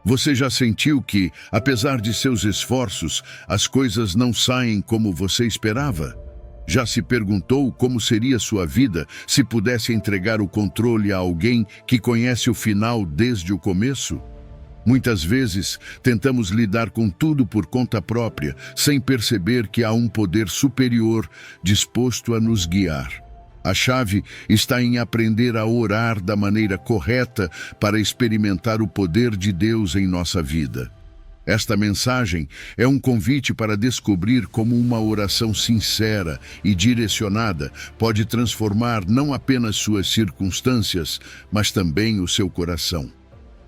Você já sentiu que, apesar de seus esforços, as coisas não saem como você esperava? Já se perguntou como seria sua vida se pudesse entregar o controle a alguém que conhece o final desde o começo? Muitas vezes, tentamos lidar com tudo por conta própria, sem perceber que há um poder superior disposto a nos guiar. A chave está em aprender a orar da maneira correta para experimentar o poder de Deus em nossa vida. Esta mensagem é um convite para descobrir como uma oração sincera e direcionada pode transformar não apenas suas circunstâncias, mas também o seu coração.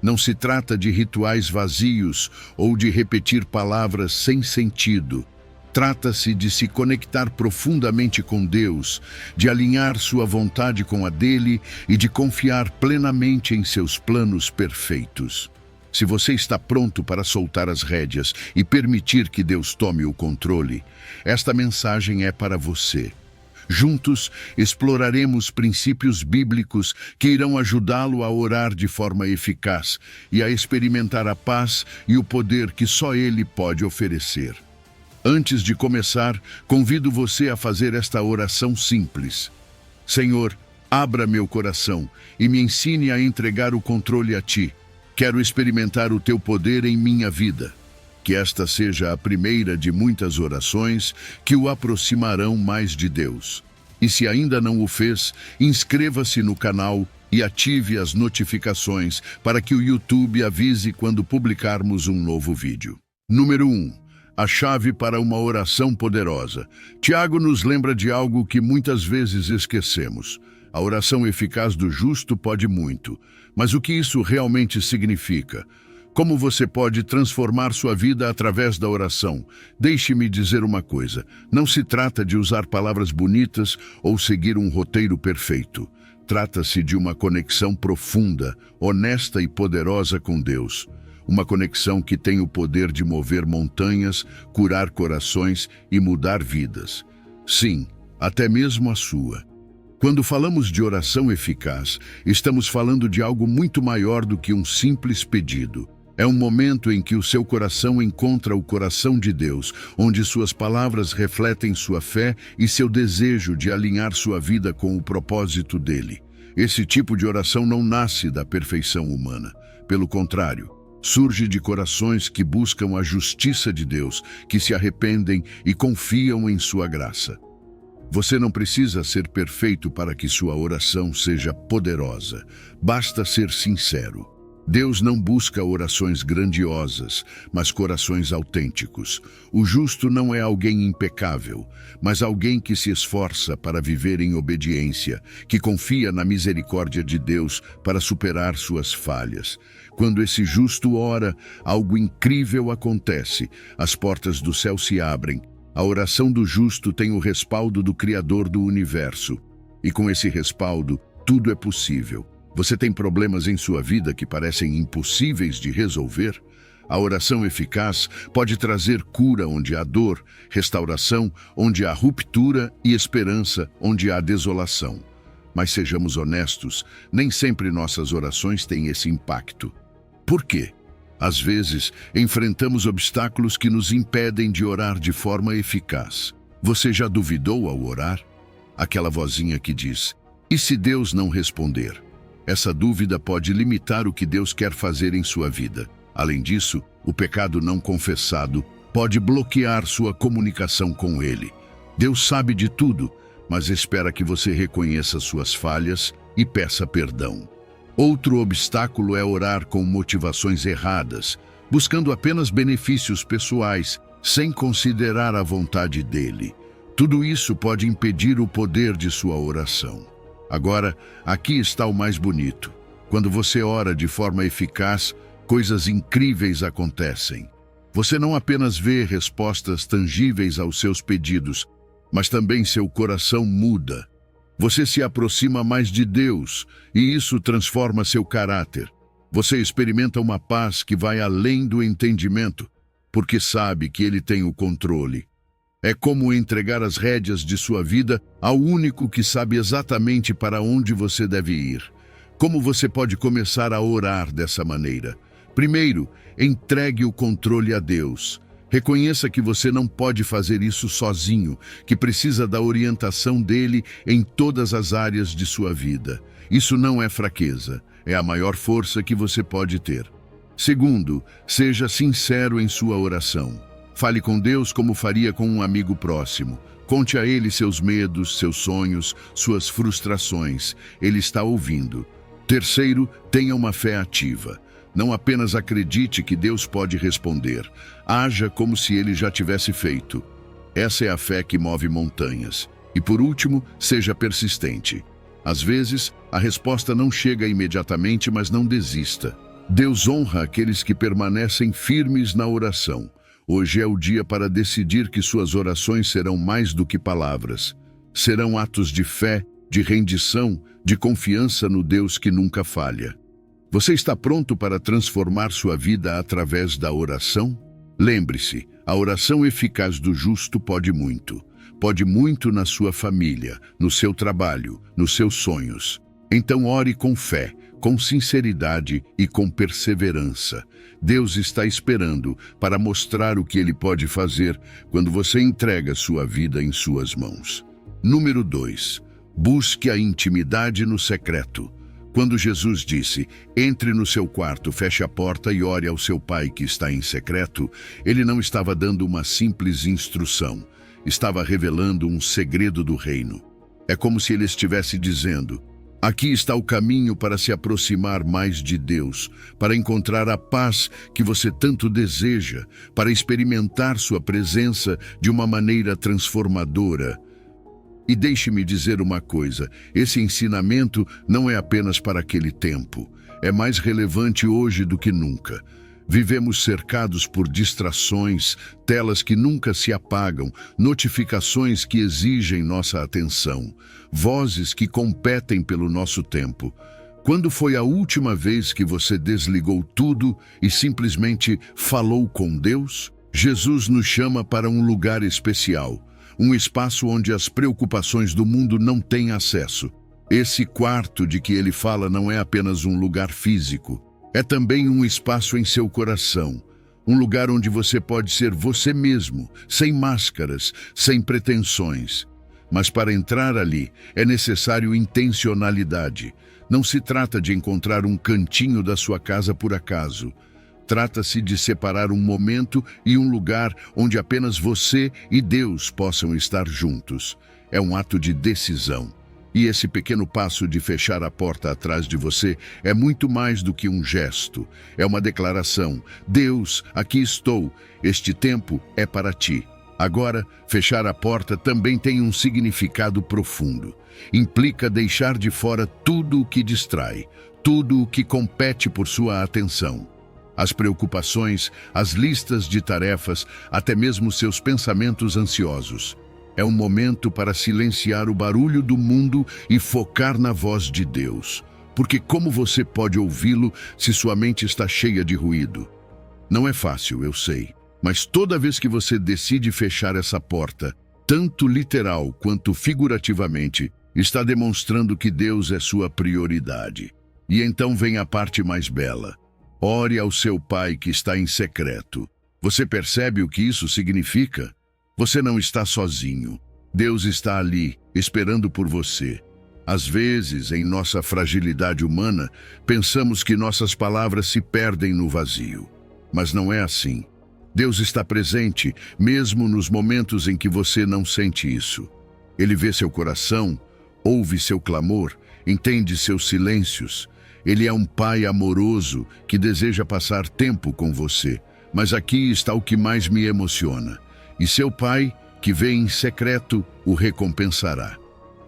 Não se trata de rituais vazios ou de repetir palavras sem sentido. Trata-se de se conectar profundamente com Deus, de alinhar sua vontade com a dele e de confiar plenamente em seus planos perfeitos. Se você está pronto para soltar as rédeas e permitir que Deus tome o controle, esta mensagem é para você. Juntos, exploraremos princípios bíblicos que irão ajudá-lo a orar de forma eficaz e a experimentar a paz e o poder que só Ele pode oferecer. Antes de começar, convido você a fazer esta oração simples. Senhor, abra meu coração e me ensine a entregar o controle a Ti. Quero experimentar o Teu poder em minha vida. Que esta seja a primeira de muitas orações que o aproximarão mais de Deus. E se ainda não o fez, inscreva-se no canal e ative as notificações para que o YouTube avise quando publicarmos um novo vídeo. Número 1. A chave para uma oração poderosa. Tiago nos lembra de algo que muitas vezes esquecemos. A oração eficaz do justo pode muito. Mas o que isso realmente significa? Como você pode transformar sua vida através da oração? Deixe-me dizer uma coisa. Não se trata de usar palavras bonitas ou seguir um roteiro perfeito. Trata-se de uma conexão profunda, honesta e poderosa com Deus. Uma conexão que tem o poder de mover montanhas, curar corações e mudar vidas. Sim, até mesmo a sua. Quando falamos de oração eficaz, estamos falando de algo muito maior do que um simples pedido. É um momento em que o seu coração encontra o coração de Deus, onde suas palavras refletem sua fé e seu desejo de alinhar sua vida com o propósito dele. Esse tipo de oração não nasce da perfeição humana. Pelo contrário, surge de corações que buscam a justiça de Deus, que se arrependem e confiam em sua graça. Você não precisa ser perfeito para que sua oração seja poderosa. Basta ser sincero. Deus não busca orações grandiosas, mas corações autênticos. O justo não é alguém impecável, mas alguém que se esforça para viver em obediência, que confia na misericórdia de Deus para superar suas falhas. Quando esse justo ora, algo incrível acontece. As portas do céu se abrem. A oração do justo tem o respaldo do Criador do universo. E com esse respaldo, tudo é possível. Você tem problemas em sua vida que parecem impossíveis de resolver? A oração eficaz pode trazer cura onde há dor, restauração onde há ruptura e esperança onde há desolação. Mas sejamos honestos, nem sempre nossas orações têm esse impacto. Por quê? Às vezes, enfrentamos obstáculos que nos impedem de orar de forma eficaz. Você já duvidou ao orar? Aquela vozinha que diz, e se Deus não responder? Essa dúvida pode limitar o que Deus quer fazer em sua vida. Além disso, o pecado não confessado pode bloquear sua comunicação com Ele. Deus sabe de tudo, mas espera que você reconheça suas falhas e peça perdão. Outro obstáculo é orar com motivações erradas, buscando apenas benefícios pessoais, sem considerar a vontade dele. Tudo isso pode impedir o poder de sua oração. Agora, aqui está o mais bonito. Quando você ora de forma eficaz, coisas incríveis acontecem. Você não apenas vê respostas tangíveis aos seus pedidos, mas também seu coração muda. Você se aproxima mais de Deus e isso transforma seu caráter. Você experimenta uma paz que vai além do entendimento, porque sabe que Ele tem o controle. É como entregar as rédeas de sua vida ao único que sabe exatamente para onde você deve ir. Como você pode começar a orar dessa maneira? Primeiro, entregue o controle a Deus. Reconheça que você não pode fazer isso sozinho, que precisa da orientação dele em todas as áreas de sua vida. Isso não é fraqueza, é a maior força que você pode ter. Segundo, seja sincero em sua oração. Fale com Deus como faria com um amigo próximo. Conte a Ele seus medos, seus sonhos, suas frustrações. Ele está ouvindo. Terceiro, tenha uma fé ativa. Não apenas acredite que Deus pode responder. Haja como se Ele já tivesse feito. Essa é a fé que move montanhas. E por último, seja persistente. Às vezes, a resposta não chega imediatamente, mas não desista. Deus honra aqueles que permanecem firmes na oração. Hoje é o dia para decidir que suas orações serão mais do que palavras. Serão atos de fé, de rendição, de confiança no Deus que nunca falha. Você está pronto para transformar sua vida através da oração? Lembre-se, a oração eficaz do justo pode muito. Pode muito na sua família, no seu trabalho, nos seus sonhos. Então ore com fé, com sinceridade e com perseverança. Deus está esperando para mostrar o que Ele pode fazer quando você entrega sua vida em suas mãos. Número 2. Busque a intimidade no secreto. Quando Jesus disse, entre no seu quarto, feche a porta e ore ao seu Pai que está em secreto, Ele não estava dando uma simples instrução. Estava revelando um segredo do reino. É como se Ele estivesse dizendo, aqui está o caminho para se aproximar mais de Deus, para encontrar a paz que você tanto deseja, para experimentar sua presença de uma maneira transformadora. E deixe-me dizer uma coisa, esse ensinamento não é apenas para aquele tempo, é mais relevante hoje do que nunca. Vivemos cercados por distrações, telas que nunca se apagam, notificações que exigem nossa atenção, vozes que competem pelo nosso tempo. Quando foi a última vez que você desligou tudo e simplesmente falou com Deus? Jesus nos chama para um lugar especial, um espaço onde as preocupações do mundo não têm acesso. Esse quarto de que ele fala não é apenas um lugar físico, é também um espaço em seu coração, um lugar onde você pode ser você mesmo, sem máscaras, sem pretensões. Mas para entrar ali é necessário intencionalidade. Não se trata de encontrar um cantinho da sua casa por acaso. Trata-se de separar um momento e um lugar onde apenas você e Deus possam estar juntos. É um ato de decisão. E esse pequeno passo de fechar a porta atrás de você é muito mais do que um gesto. É uma declaração. Deus, aqui estou. Este tempo é para ti. Agora, fechar a porta também tem um significado profundo. Implica deixar de fora tudo o que distrai, tudo o que compete por sua atenção. As preocupações, as listas de tarefas, até mesmo seus pensamentos ansiosos. É um momento para silenciar o barulho do mundo e focar na voz de Deus. Porque como você pode ouvi-lo se sua mente está cheia de ruído? Não é fácil, eu sei. Mas toda vez que você decide fechar essa porta, tanto literal quanto figurativamente, está demonstrando que Deus é sua prioridade. E então vem a parte mais bela. Ore ao seu Pai que está em secreto. Você percebe o que isso significa? Você não está sozinho. Deus está ali, esperando por você. Às vezes, em nossa fragilidade humana, pensamos que nossas palavras se perdem no vazio. Mas não é assim. Deus está presente, mesmo nos momentos em que você não sente isso. Ele vê seu coração, ouve seu clamor, entende seus silêncios. Ele é um pai amoroso que deseja passar tempo com você. Mas aqui está o que mais me emociona. E seu pai, que vê em secreto, o recompensará.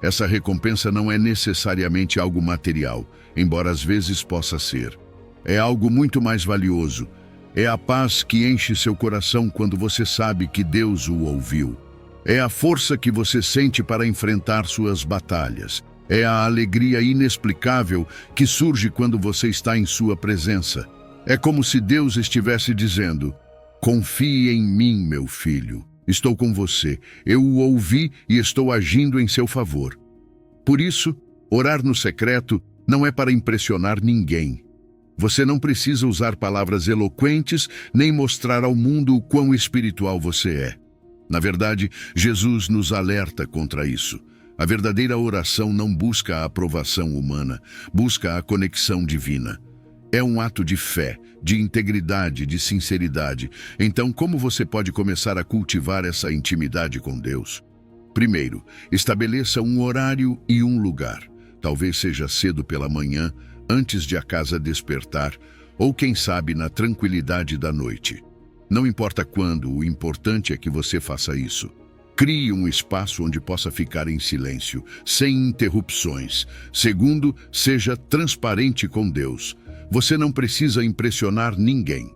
Essa recompensa não é necessariamente algo material, embora às vezes possa ser. É algo muito mais valioso. É a paz que enche seu coração quando você sabe que Deus o ouviu. É a força que você sente para enfrentar suas batalhas. É a alegria inexplicável que surge quando você está em sua presença. É como se Deus estivesse dizendo, confie em mim, meu filho. Estou com você. Eu o ouvi e estou agindo em seu favor. Por isso, orar no secreto não é para impressionar ninguém. Você não precisa usar palavras eloquentes nem mostrar ao mundo o quão espiritual você é. Na verdade, Jesus nos alerta contra isso. A verdadeira oração não busca a aprovação humana, busca a conexão divina. É um ato de fé, de integridade, de sinceridade. Então, como você pode começar a cultivar essa intimidade com Deus? Primeiro, estabeleça um horário e um lugar. Talvez seja cedo pela manhã, antes de a casa despertar, ou quem sabe na tranquilidade da noite. Não importa quando, o importante é que você faça isso. Crie um espaço onde possa ficar em silêncio, sem interrupções. Segundo, seja transparente com Deus. Você não precisa impressionar ninguém.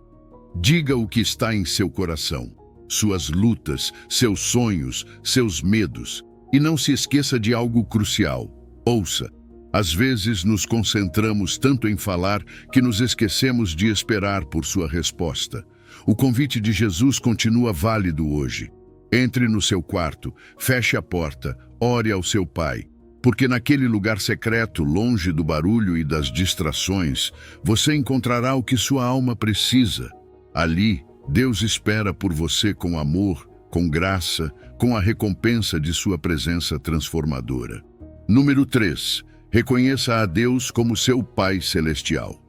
Diga o que está em seu coração, suas lutas, seus sonhos, seus medos. E não se esqueça de algo crucial. Ouça. Às vezes nos concentramos tanto em falar que nos esquecemos de esperar por sua resposta. O convite de Jesus continua válido hoje. Entre no seu quarto, feche a porta, ore ao seu Pai. Porque naquele lugar secreto, longe do barulho e das distrações, você encontrará o que sua alma precisa. Ali, Deus espera por você com amor, com graça, com a recompensa de sua presença transformadora. Número 3. Reconheça a Deus como seu Pai Celestial.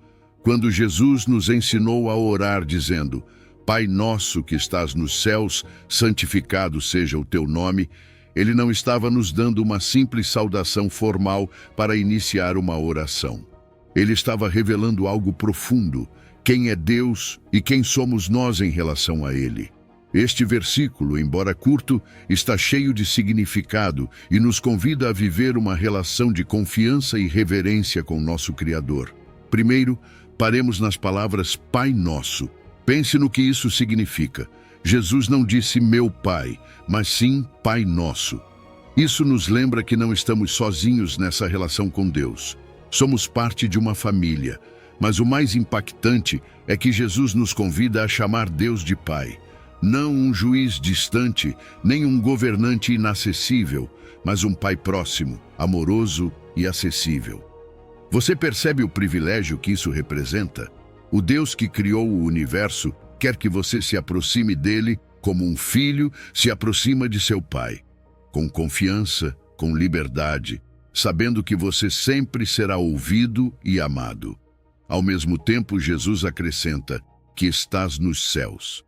Quando Jesus nos ensinou a orar dizendo: Pai nosso que estás nos céus, santificado seja o teu nome, Ele não estava nos dando uma simples saudação formal para iniciar uma oração. Ele estava revelando algo profundo, quem é Deus e quem somos nós em relação a Ele. Este versículo, embora curto, está cheio de significado e nos convida a viver uma relação de confiança e reverência com nosso Criador. Primeiro, paremos nas palavras Pai Nosso. Pense no que isso significa. Jesus não disse meu Pai, mas sim Pai Nosso. Isso nos lembra que não estamos sozinhos nessa relação com Deus. Somos parte de uma família, mas o mais impactante é que Jesus nos convida a chamar Deus de Pai. Não um juiz distante, nem um governante inacessível, mas um Pai próximo, amoroso e acessível. Você percebe o privilégio que isso representa? O Deus que criou o universo quer que você se aproxime dele como um filho se aproxima de seu pai, com confiança, com liberdade, sabendo que você sempre será ouvido e amado. Ao mesmo tempo, Jesus acrescenta que estás nos céus.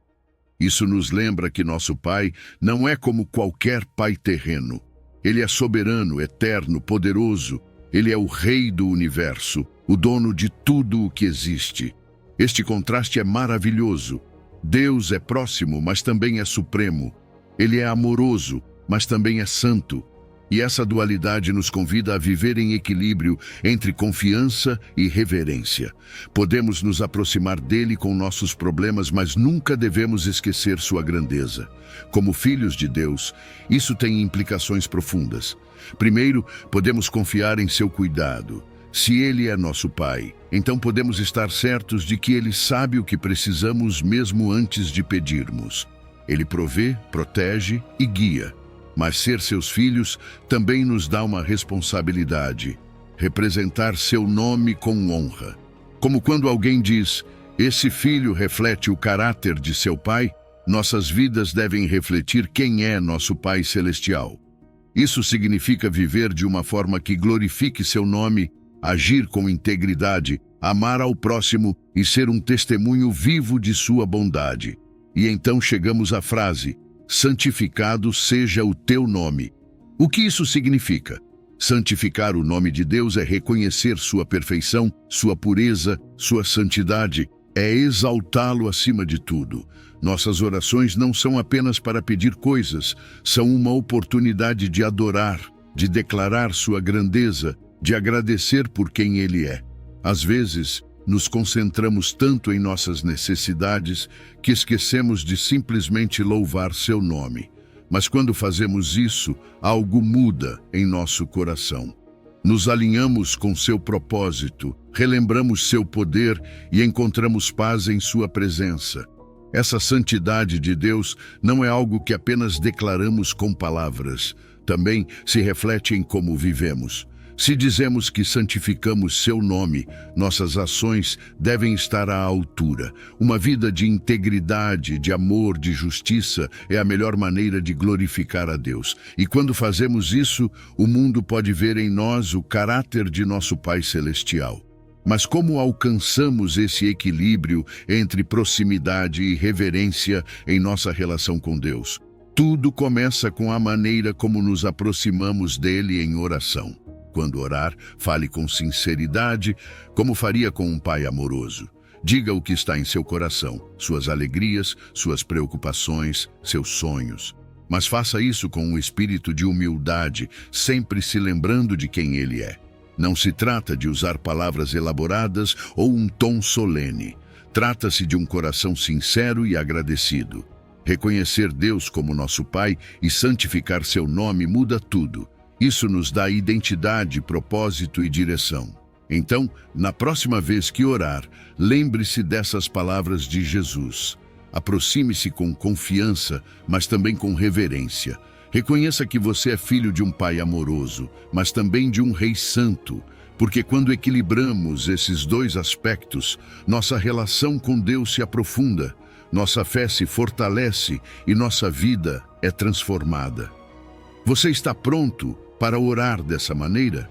Isso nos lembra que nosso Pai não é como qualquer pai terreno. Ele é soberano, eterno, poderoso. Ele é o Rei do universo, o dono de tudo o que existe. Este contraste é maravilhoso. Deus é próximo, mas também é supremo. Ele é amoroso, mas também é santo. E essa dualidade nos convida a viver em equilíbrio entre confiança e reverência. Podemos nos aproximar dele com nossos problemas, mas nunca devemos esquecer sua grandeza. Como filhos de Deus, isso tem implicações profundas. Primeiro, podemos confiar em seu cuidado. Se ele é nosso Pai, então podemos estar certos de que ele sabe o que precisamos mesmo antes de pedirmos. Ele provê, protege e guia. Mas ser seus filhos também nos dá uma responsabilidade: representar seu nome com honra. Como quando alguém diz, esse filho reflete o caráter de seu pai, nossas vidas devem refletir quem é nosso Pai Celestial. Isso significa viver de uma forma que glorifique seu nome, agir com integridade, amar ao próximo e ser um testemunho vivo de sua bondade. E então chegamos à frase: santificado seja o teu nome. O que isso significa? Santificar o nome de Deus é reconhecer sua perfeição, sua pureza, sua santidade, é exaltá-lo acima de tudo. Nossas orações não são apenas para pedir coisas, são uma oportunidade de adorar, de declarar sua grandeza, de agradecer por quem ele é. Às vezes, nos concentramos tanto em nossas necessidades que esquecemos de simplesmente louvar seu nome. Mas quando fazemos isso, algo muda em nosso coração. Nos alinhamos com seu propósito, relembramos seu poder e encontramos paz em sua presença. Essa santidade de Deus não é algo que apenas declaramos com palavras, também se reflete em como vivemos. Se dizemos que santificamos seu nome, nossas ações devem estar à altura. Uma vida de integridade, de amor, de justiça é a melhor maneira de glorificar a Deus. E quando fazemos isso, o mundo pode ver em nós o caráter de nosso Pai Celestial. Mas como alcançamos esse equilíbrio entre proximidade e reverência em nossa relação com Deus? Tudo começa com a maneira como nos aproximamos dele em oração. Quando orar, fale com sinceridade, como faria com um pai amoroso. Diga o que está em seu coração, suas alegrias, suas preocupações, seus sonhos. Mas faça isso com um espírito de humildade, sempre se lembrando de quem ele é. Não se trata de usar palavras elaboradas ou um tom solene. Trata-se de um coração sincero e agradecido. Reconhecer Deus como nosso Pai e santificar seu nome muda tudo. Isso nos dá identidade, propósito e direção. Então, na próxima vez que orar, lembre-se dessas palavras de Jesus. Aproxime-se com confiança, mas também com reverência. Reconheça que você é filho de um Pai amoroso, mas também de um Rei Santo, porque quando equilibramos esses dois aspectos, nossa relação com Deus se aprofunda, nossa fé se fortalece e nossa vida é transformada. Você está pronto para orar dessa maneira?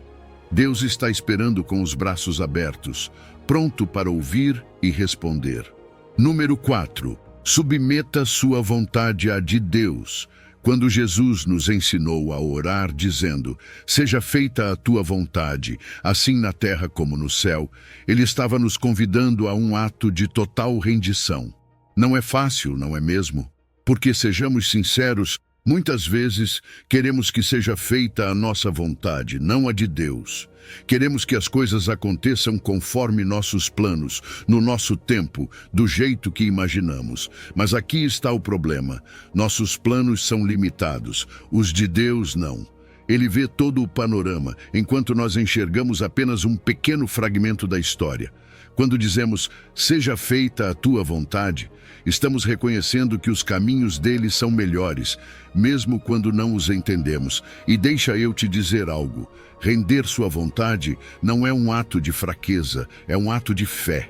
Deus está esperando com os braços abertos, pronto para ouvir e responder. Número 4. Submeta sua vontade à de Deus. Quando Jesus nos ensinou a orar, dizendo, seja feita a tua vontade, assim na terra como no céu, ele estava nos convidando a um ato de total rendição. Não é fácil, não é mesmo? Porque, sejamos sinceros, muitas vezes queremos que seja feita a nossa vontade, não a de Deus. Queremos que as coisas aconteçam conforme nossos planos, no nosso tempo, do jeito que imaginamos. Mas aqui está o problema. Nossos planos são limitados, os de Deus não. Ele vê todo o panorama, enquanto nós enxergamos apenas um pequeno fragmento da história. Quando dizemos, seja feita a tua vontade, estamos reconhecendo que os caminhos dele são melhores, mesmo quando não os entendemos. E deixa eu te dizer algo, render sua vontade não é um ato de fraqueza, é um ato de fé.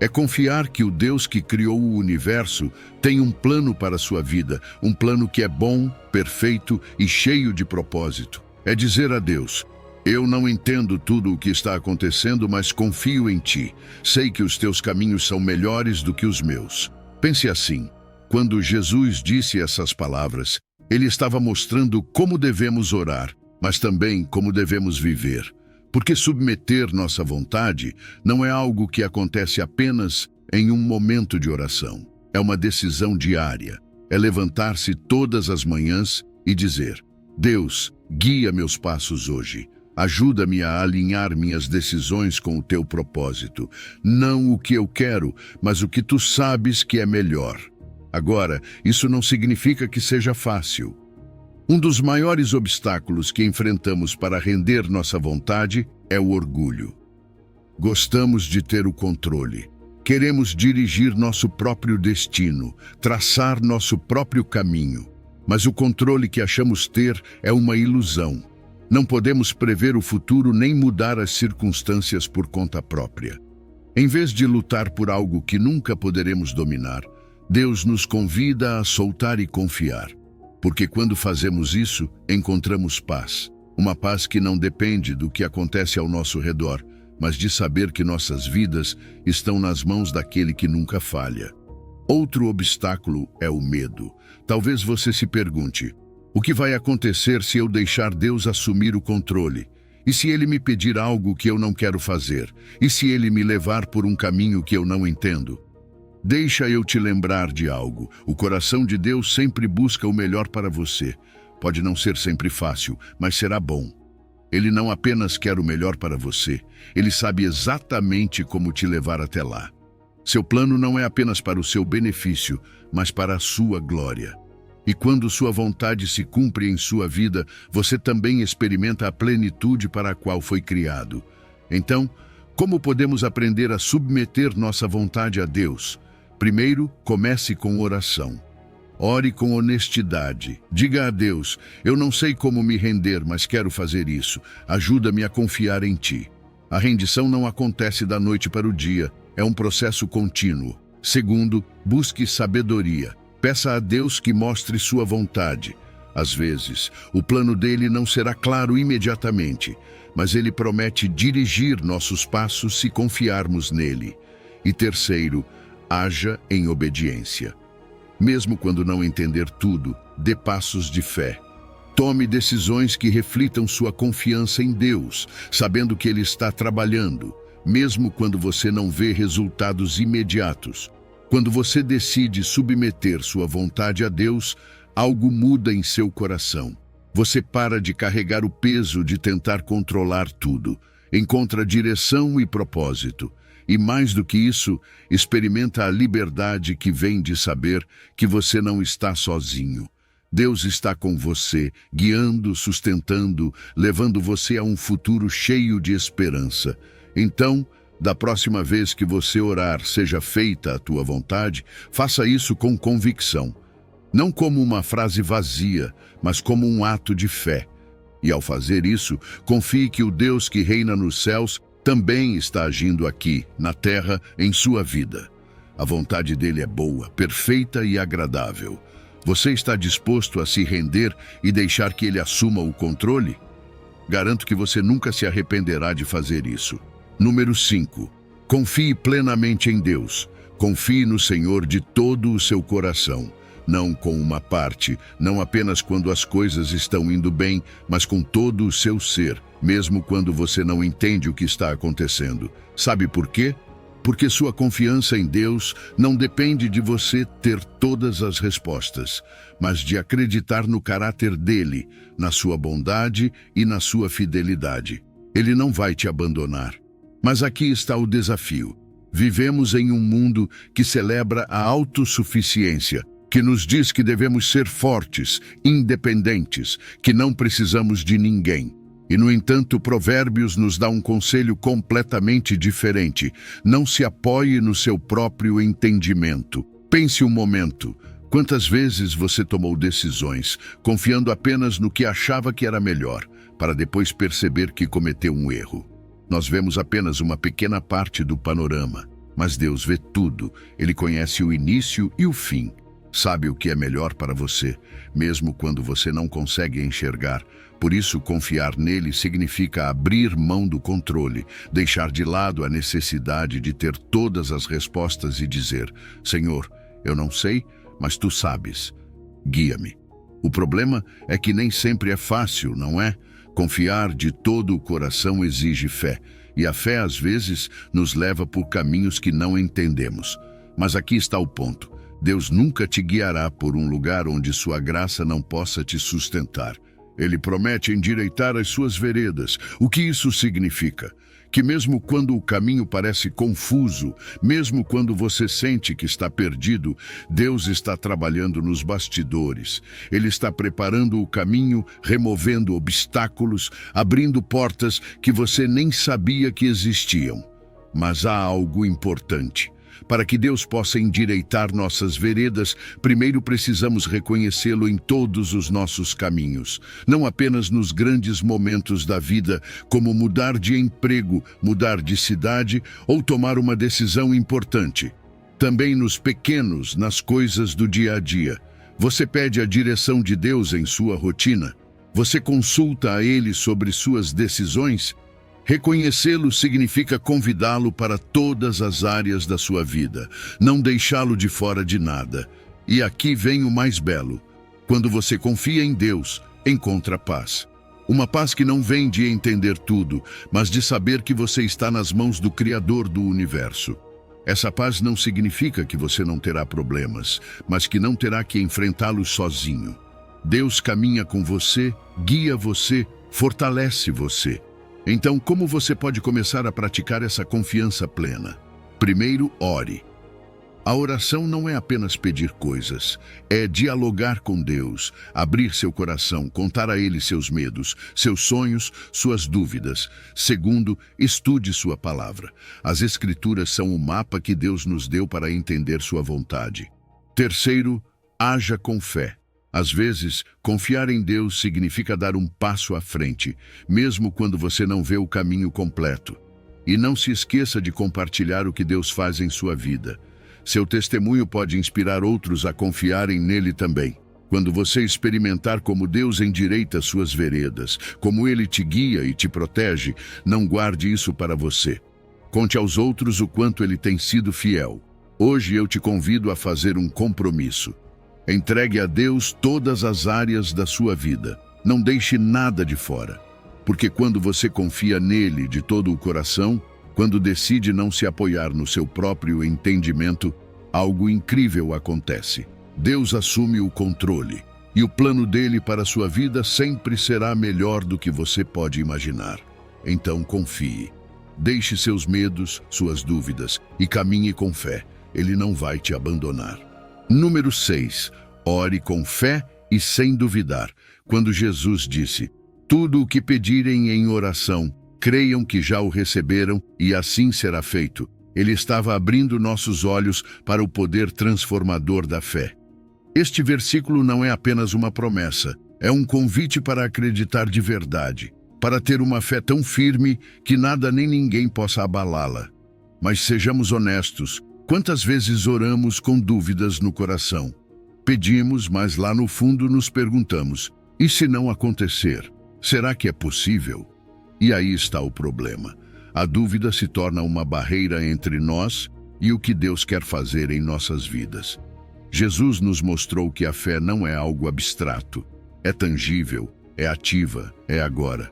É confiar que o Deus que criou o universo tem um plano para a sua vida, um plano que é bom, perfeito e cheio de propósito. É dizer a Deus, eu não entendo tudo o que está acontecendo, mas confio em ti. Sei que os teus caminhos são melhores do que os meus. Pense assim, quando Jesus disse essas palavras, ele estava mostrando como devemos orar, mas também como devemos viver. Porque submeter nossa vontade não é algo que acontece apenas em um momento de oração. É uma decisão diária. É levantar-se todas as manhãs e dizer, Deus, guia meus passos hoje. Ajuda-me a alinhar minhas decisões com o teu propósito. Não o que eu quero, mas o que tu sabes que é melhor. Agora, isso não significa que seja fácil. Um dos maiores obstáculos que enfrentamos para render nossa vontade é o orgulho. Gostamos de ter o controle. Queremos dirigir nosso próprio destino, traçar nosso próprio caminho. Mas o controle que achamos ter é uma ilusão. Não podemos prever o futuro nem mudar as circunstâncias por conta própria. Em vez de lutar por algo que nunca poderemos dominar, Deus nos convida a soltar e confiar. Porque quando fazemos isso, encontramos paz. Uma paz que não depende do que acontece ao nosso redor, mas de saber que nossas vidas estão nas mãos daquele que nunca falha. Outro obstáculo é o medo. Talvez você se pergunte, o que vai acontecer se eu deixar Deus assumir o controle? E se Ele me pedir algo que eu não quero fazer? E se Ele me levar por um caminho que eu não entendo? Deixa eu te lembrar de algo. O coração de Deus sempre busca o melhor para você. Pode não ser sempre fácil, mas será bom. Ele não apenas quer o melhor para você, Ele sabe exatamente como te levar até lá. Seu plano não é apenas para o seu benefício, mas para a sua glória. E quando sua vontade se cumpre em sua vida, você também experimenta a plenitude para a qual foi criado. Então, como podemos aprender a submeter nossa vontade a Deus? Primeiro, comece com oração. Ore com honestidade. Diga a Deus: eu não sei como me render, mas quero fazer isso. Ajuda-me a confiar em Ti. A rendição não acontece da noite para o dia, é um processo contínuo. Segundo, busque sabedoria. Peça a Deus que mostre sua vontade. Às vezes, o plano dele não será claro imediatamente, mas ele promete dirigir nossos passos se confiarmos nele. E terceiro, haja em obediência. Mesmo quando não entender tudo, dê passos de fé. Tome decisões que reflitam sua confiança em Deus, sabendo que Ele está trabalhando, mesmo quando você não vê resultados imediatos. Quando você decide submeter sua vontade a Deus, algo muda em seu coração. Você para de carregar o peso de tentar controlar tudo, encontra direção e propósito. E mais do que isso, experimenta a liberdade que vem de saber que você não está sozinho. Deus está com você, guiando, sustentando, levando você a um futuro cheio de esperança. Então, da próxima vez que você orar, seja feita a tua vontade, faça isso com convicção. Não como uma frase vazia, mas como um ato de fé. E ao fazer isso, confie que o Deus que reina nos céus também está agindo aqui, na terra, em sua vida. A vontade dele é boa, perfeita e agradável. Você está disposto a se render e deixar que ele assuma o controle? Garanto que você nunca se arrependerá de fazer isso. Número 5. Confie plenamente em Deus. Confie no Senhor de todo o seu coração. Não com uma parte, não apenas quando as coisas estão indo bem, mas com todo o seu ser, mesmo quando você não entende o que está acontecendo. Sabe por quê? Porque sua confiança em Deus não depende de você ter todas as respostas, mas de acreditar no caráter dele, na sua bondade e na sua fidelidade. Ele não vai te abandonar. Mas aqui está o desafio. Vivemos em um mundo que celebra a autossuficiência, que nos diz que devemos ser fortes, independentes, que não precisamos de ninguém. E, no entanto, Provérbios nos dá um conselho completamente diferente. Não se apoie no seu próprio entendimento. Pense um momento. Quantas vezes você tomou decisões, confiando apenas no que achava que era melhor, para depois perceber que cometeu um erro? Nós vemos apenas uma pequena parte do panorama, mas Deus vê tudo. Ele conhece o início e o fim. Sabe o que é melhor para você, mesmo quando você não consegue enxergar. Por isso, confiar nele significa abrir mão do controle, deixar de lado a necessidade de ter todas as respostas e dizer: Senhor, eu não sei, mas Tu sabes. Guia-me. O problema é que nem sempre é fácil, não é? Confiar de todo o coração exige fé, e a fé às vezes nos leva por caminhos que não entendemos. Mas aqui está o ponto. Deus nunca te guiará por um lugar onde sua graça não possa te sustentar. Ele promete endireitar as suas veredas. O que isso significa? Que mesmo quando o caminho parece confuso, mesmo quando você sente que está perdido, Deus está trabalhando nos bastidores. Ele está preparando o caminho, removendo obstáculos, abrindo portas que você nem sabia que existiam. Mas há algo importante. Para que Deus possa endireitar nossas veredas, primeiro precisamos reconhecê-lo em todos os nossos caminhos. Não apenas nos grandes momentos da vida, como mudar de emprego, mudar de cidade ou tomar uma decisão importante. Também nos pequenos, nas coisas do dia a dia. Você pede a direção de Deus em sua rotina? Você consulta a Ele sobre suas decisões? Reconhecê-lo significa convidá-lo para todas as áreas da sua vida, não deixá-lo de fora de nada. E aqui vem o mais belo. Quando você confia em Deus, encontra paz. Uma paz que não vem de entender tudo, mas de saber que você está nas mãos do Criador do universo. Essa paz não significa que você não terá problemas, mas que não terá que enfrentá-los sozinho. Deus caminha com você, guia você, fortalece você. Então, como você pode começar a praticar essa confiança plena? Primeiro, ore. A oração não é apenas pedir coisas, é dialogar com Deus, abrir seu coração, contar a Ele seus medos, seus sonhos, suas dúvidas. Segundo, estude sua palavra. As Escrituras são o mapa que Deus nos deu para entender sua vontade. Terceiro, Haja com fé. Às vezes, confiar em Deus significa dar um passo à frente, mesmo quando você não vê o caminho completo. E não se esqueça de compartilhar o que Deus faz em sua vida. Seu testemunho pode inspirar outros a confiarem nele também. Quando você experimentar como Deus endireita suas veredas, como Ele te guia e te protege, não guarde isso para você. Conte aos outros o quanto Ele tem sido fiel. Hoje eu te convido a fazer um compromisso. Entregue a Deus todas as áreas da sua vida. Não deixe nada de fora. Porque quando você confia nele de todo o coração, quando decide não se apoiar no seu próprio entendimento, algo incrível acontece. Deus assume o controle, e o plano dele para a sua vida sempre será melhor do que você pode imaginar. Então confie. Deixe seus medos, suas dúvidas e caminhe com fé. Ele não vai te abandonar. Número 6. Ore com fé e sem duvidar. Quando Jesus disse: "Tudo o que pedirem em oração, creiam que já o receberam e assim será feito", ele estava abrindo nossos olhos para o poder transformador da fé. Este versículo não é apenas uma promessa, é um convite para acreditar de verdade, para ter uma fé tão firme que nada nem ninguém possa abalá-la. Mas sejamos honestos, quantas vezes oramos com dúvidas no coração? Pedimos, mas lá no fundo nos perguntamos: e se não acontecer? Será que é possível? E aí está o problema. A dúvida se torna uma barreira entre nós e o que Deus quer fazer em nossas vidas. Jesus nos mostrou que a fé não é algo abstrato, é tangível, é ativa, é agora.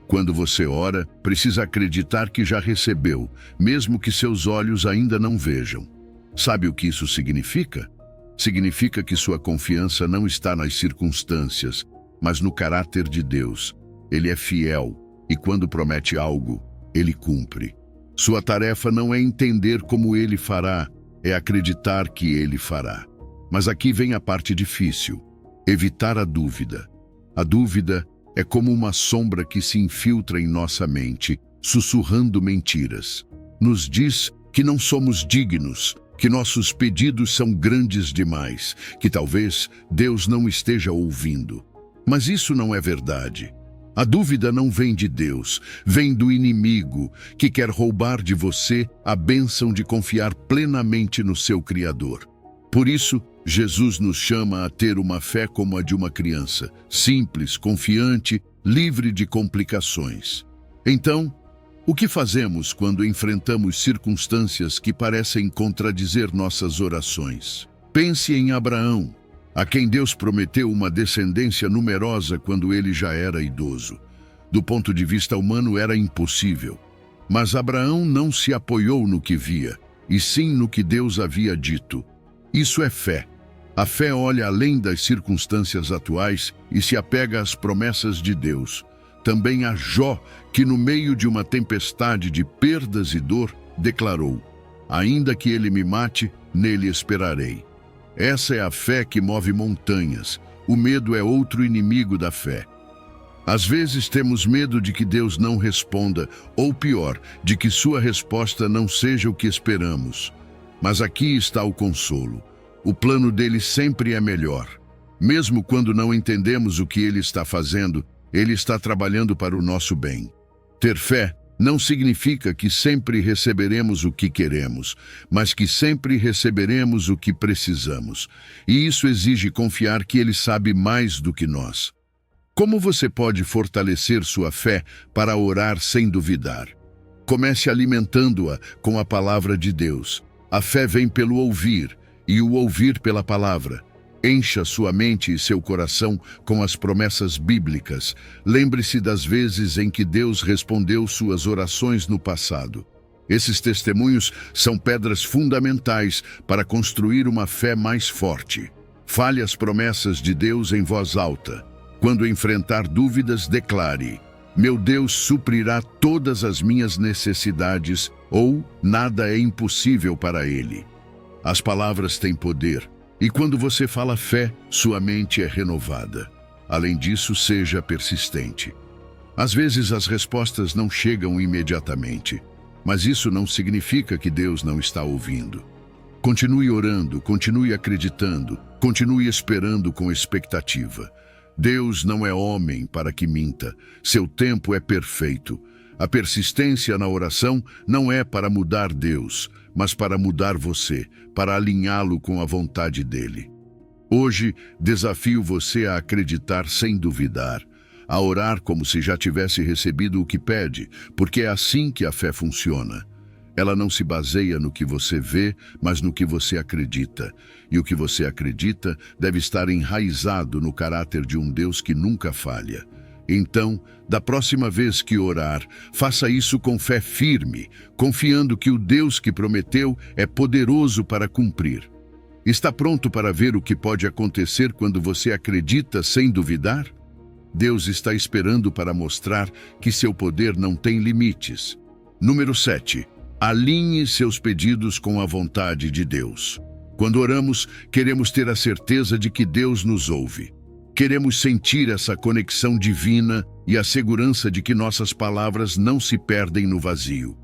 Quando você ora, precisa acreditar que já recebeu, mesmo que seus olhos ainda não vejam. Sabe o que isso significa? Significa que sua confiança não está nas circunstâncias, mas no caráter de Deus. Ele é fiel e quando promete algo, ele cumpre. Sua tarefa não é entender como ele fará, é acreditar que ele fará. Mas aqui vem a parte difícil: evitar a dúvida. A dúvida é como uma sombra que se infiltra em nossa mente, sussurrando mentiras. Nos diz que não somos dignos, que nossos pedidos são grandes demais, que talvez Deus não esteja ouvindo. Mas isso não é verdade. A dúvida não vem de Deus, vem do inimigo, que quer roubar de você a bênção de confiar plenamente no seu Criador. Por isso, Jesus nos chama a ter uma fé como a de uma criança, simples, confiante, livre de complicações. Então, o que fazemos quando enfrentamos circunstâncias que parecem contradizer nossas orações? Pense em Abraão, a quem Deus prometeu uma descendência numerosa quando ele já era idoso. Do ponto de vista humano era impossível. Mas Abraão não se apoiou no que via, e sim no que Deus havia dito. Isso é fé. A fé olha além das circunstâncias atuais e se apega às promessas de Deus. Também a Jó, que no meio de uma tempestade de perdas e dor, declarou: "Ainda que ele me mate, nele esperarei." Essa é a fé que move montanhas. O medo é outro inimigo da fé. Às vezes temos medo de que Deus não responda, ou pior, de que sua resposta não seja o que esperamos. Mas aqui está o consolo. O plano dele sempre é melhor. Mesmo quando não entendemos o que ele está fazendo, ele está trabalhando para o nosso bem. Ter fé não significa que sempre receberemos o que queremos, mas que sempre receberemos o que precisamos. E isso exige confiar que ele sabe mais do que nós. Como você pode fortalecer sua fé para orar sem duvidar? Comece alimentando-a com a palavra de Deus. A fé vem pelo ouvir, e o ouvir pela palavra. Encha sua mente e seu coração com as promessas bíblicas. Lembre-se das vezes em que Deus respondeu suas orações no passado. Esses testemunhos são pedras fundamentais para construir uma fé mais forte. Fale as promessas de Deus em voz alta. Quando enfrentar dúvidas, declare: "Meu Deus suprirá todas as minhas necessidades", ou "Nada é impossível para Ele." As palavras têm poder. E quando você fala fé, sua mente é renovada. Além disso, seja persistente. Às vezes as respostas não chegam imediatamente, mas isso não significa que Deus não está ouvindo. Continue orando, continue acreditando, continue esperando com expectativa. Deus não é homem para que minta, seu tempo é perfeito. A persistência na oração não é para mudar Deus, mas para mudar você, para alinhá-lo com a vontade dele. Hoje, desafio você a acreditar sem duvidar, a orar como se já tivesse recebido o que pede, porque é assim que a fé funciona. Ela não se baseia no que você vê, mas no que você acredita. E o que você acredita deve estar enraizado no caráter de um Deus que nunca falha. Então, da próxima vez que orar, faça isso com fé firme, confiando que o Deus que prometeu é poderoso para cumprir. Está pronto para ver o que pode acontecer quando você acredita sem duvidar? Deus está esperando para mostrar que seu poder não tem limites. Número 7. Alinhe seus pedidos com a vontade de Deus. Quando oramos, queremos ter a certeza de que Deus nos ouve. Queremos sentir essa conexão divina e a segurança de que nossas palavras não se perdem no vazio.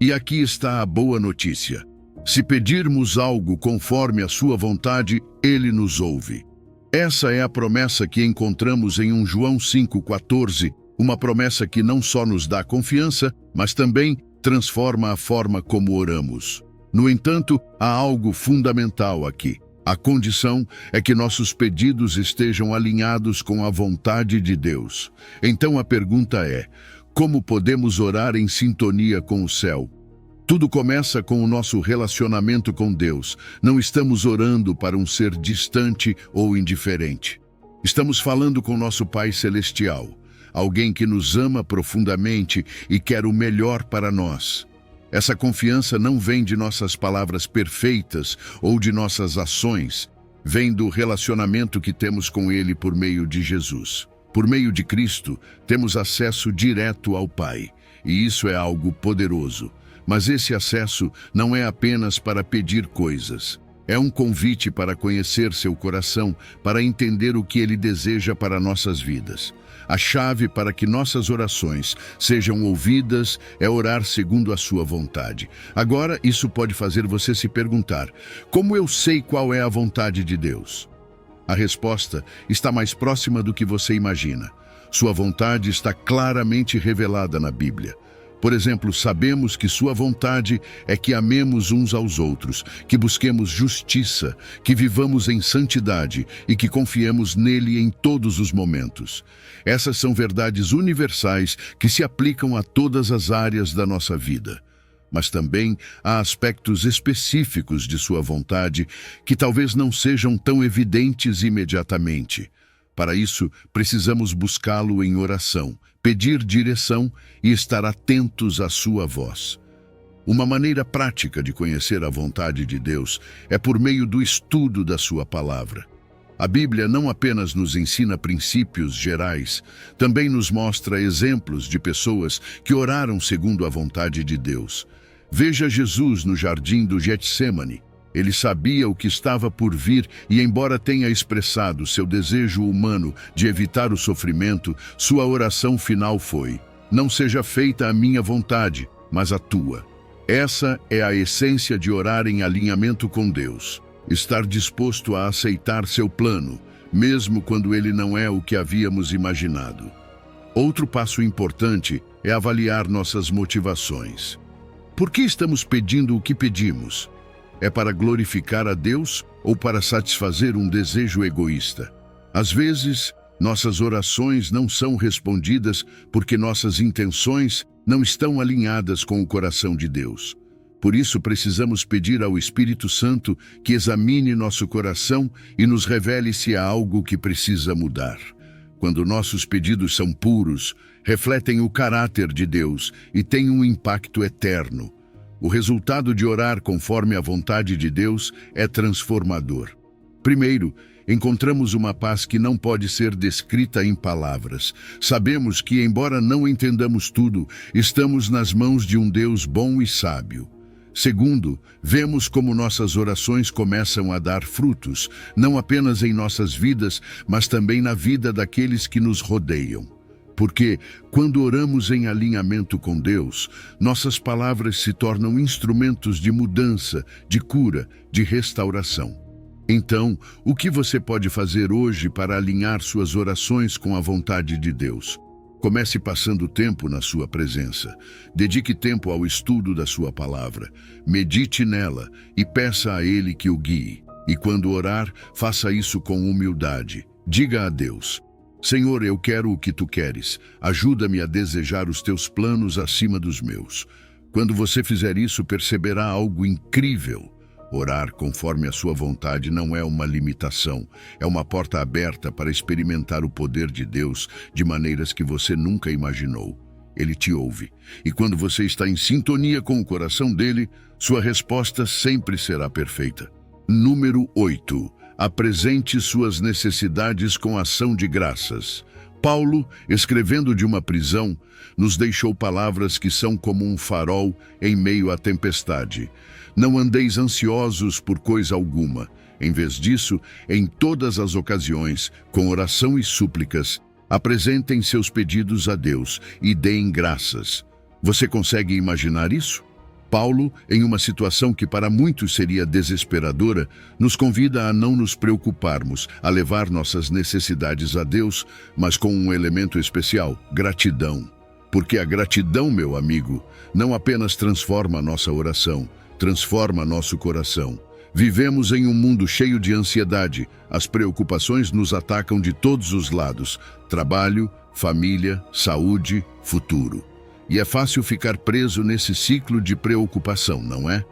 E aqui está a boa notícia. Se pedirmos algo conforme a sua vontade, Ele nos ouve. Essa é a promessa que encontramos em 1 João 5,14, uma promessa que não só nos dá confiança, mas também transforma a forma como oramos. No entanto, há algo fundamental aqui. A condição é que nossos pedidos estejam alinhados com a vontade de Deus. Então a pergunta é: como podemos orar em sintonia com o céu? Tudo começa com o nosso relacionamento com Deus. Não estamos orando para um ser distante ou indiferente. Estamos falando com nosso Pai Celestial, alguém que nos ama profundamente e quer o melhor para nós. Essa confiança não vem de nossas palavras perfeitas ou de nossas ações, vem do relacionamento que temos com Ele por meio de Jesus. Por meio de Cristo, temos acesso direto ao Pai, e isso é algo poderoso. Mas esse acesso não é apenas para pedir coisas. É um convite para conhecer seu coração, para entender o que Ele deseja para nossas vidas. A chave para que nossas orações sejam ouvidas é orar segundo a sua vontade. Agora, isso pode fazer você se perguntar: como eu sei qual é a vontade de Deus? A resposta está mais próxima do que você imagina. Sua vontade está claramente revelada na Bíblia. Por exemplo, sabemos que sua vontade é que amemos uns aos outros, que busquemos justiça, que vivamos em santidade e que confiemos nele em todos os momentos. Essas são verdades universais que se aplicam a todas as áreas da nossa vida. Mas também há aspectos específicos de sua vontade que talvez não sejam tão evidentes imediatamente. Para isso, precisamos buscá-lo em oração, pedir direção e estar atentos à sua voz. Uma maneira prática de conhecer a vontade de Deus é por meio do estudo da sua palavra. A Bíblia não apenas nos ensina princípios gerais, também nos mostra exemplos de pessoas que oraram segundo a vontade de Deus. Veja Jesus no jardim do Getsêmani. Ele sabia o que estava por vir e, embora tenha expressado seu desejo humano de evitar o sofrimento, sua oração final foi: não seja feita a minha vontade, mas a tua. Essa é a essência de orar em alinhamento com Deus. Estar disposto a aceitar seu plano, mesmo quando ele não é o que havíamos imaginado. Outro passo importante é avaliar nossas motivações. Por que estamos pedindo o que pedimos? É para glorificar a Deus ou para satisfazer um desejo egoísta? Às vezes, nossas orações não são respondidas porque nossas intenções não estão alinhadas com o coração de Deus. Por isso, precisamos pedir ao Espírito Santo que examine nosso coração e nos revele se há algo que precisa mudar. Quando nossos pedidos são puros, refletem o caráter de Deus e têm um impacto eterno. O resultado de orar conforme a vontade de Deus é transformador. Primeiro, encontramos uma paz que não pode ser descrita em palavras. Sabemos que, embora não entendamos tudo, estamos nas mãos de um Deus bom e sábio. Segundo, vemos como nossas orações começam a dar frutos, não apenas em nossas vidas, mas também na vida daqueles que nos rodeiam. Porque, quando oramos em alinhamento com Deus, nossas palavras se tornam instrumentos de mudança, de cura, de restauração. Então, o que você pode fazer hoje para alinhar suas orações com a vontade de Deus? Comece passando tempo na sua presença. Dedique tempo ao estudo da sua palavra. Medite nela e peça a Ele que o guie. E quando orar, faça isso com humildade. Diga a Deus: Senhor, eu quero o que tu queres. Ajuda-me a desejar os teus planos acima dos meus. Quando você fizer isso, perceberá algo incrível. Orar conforme a sua vontade não é uma limitação, é uma porta aberta para experimentar o poder de Deus de maneiras que você nunca imaginou. Ele te ouve, e quando você está em sintonia com o coração dele, sua resposta sempre será perfeita. Número 8. Apresente suas necessidades com ação de graças. Paulo, escrevendo de uma prisão, nos deixou palavras que são como um farol em meio à tempestade. Não andeis ansiosos por coisa alguma. Em vez disso, em todas as ocasiões, com oração e súplicas, apresentem seus pedidos a Deus e deem graças. Você consegue imaginar isso? Paulo, em uma situação que para muitos seria desesperadora, nos convida a não nos preocuparmos, a levar nossas necessidades a Deus, mas com um elemento especial: gratidão. Porque a gratidão, meu amigo, não apenas transforma nossa oração, transforma nosso coração. Vivemos em um mundo cheio de ansiedade. As preocupações nos atacam de todos os lados: trabalho, família, saúde, futuro. E é fácil ficar preso nesse ciclo de preocupação, não é?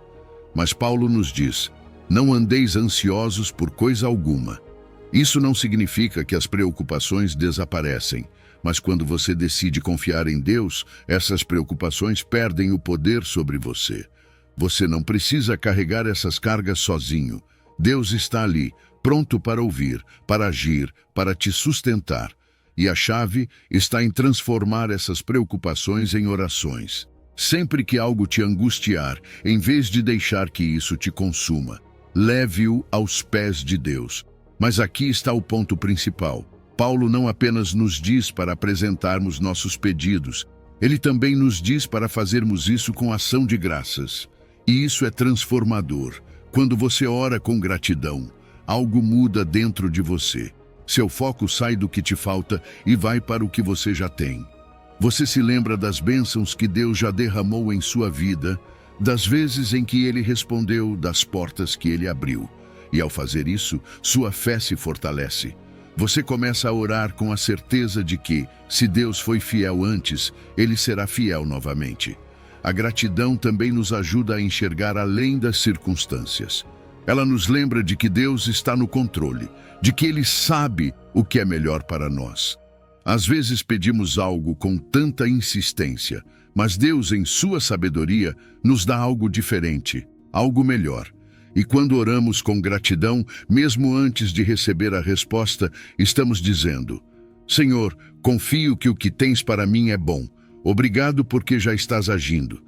Mas Paulo nos diz: não andeis ansiosos por coisa alguma. Isso não significa que as preocupações desaparecem, mas quando você decide confiar em Deus, essas preocupações perdem o poder sobre você. Você não precisa carregar essas cargas sozinho. Deus está ali, pronto para ouvir, para agir, para te sustentar. E a chave está em transformar essas preocupações em orações. Sempre que algo te angustiar, em vez de deixar que isso te consuma, leve-o aos pés de Deus. Mas aqui está o ponto principal. Paulo não apenas nos diz para apresentarmos nossos pedidos, ele também nos diz para fazermos isso com ação de graças. E isso é transformador. Quando você ora com gratidão, algo muda dentro de você. Seu foco sai do que te falta e vai para o que você já tem. Você se lembra das bênçãos que Deus já derramou em sua vida, das vezes em que Ele respondeu, das portas que Ele abriu. E ao fazer isso, sua fé se fortalece. Você começa a orar com a certeza de que, se Deus foi fiel antes, Ele será fiel novamente. A gratidão também nos ajuda a enxergar além das circunstâncias. Ela nos lembra de que Deus está no controle, de que Ele sabe o que é melhor para nós. Às vezes pedimos algo com tanta insistência, mas Deus, em sua sabedoria, nos dá algo diferente, algo melhor. E quando oramos com gratidão, mesmo antes de receber a resposta, estamos dizendo: Senhor, confio que o que tens para mim é bom. Obrigado porque já estás agindo.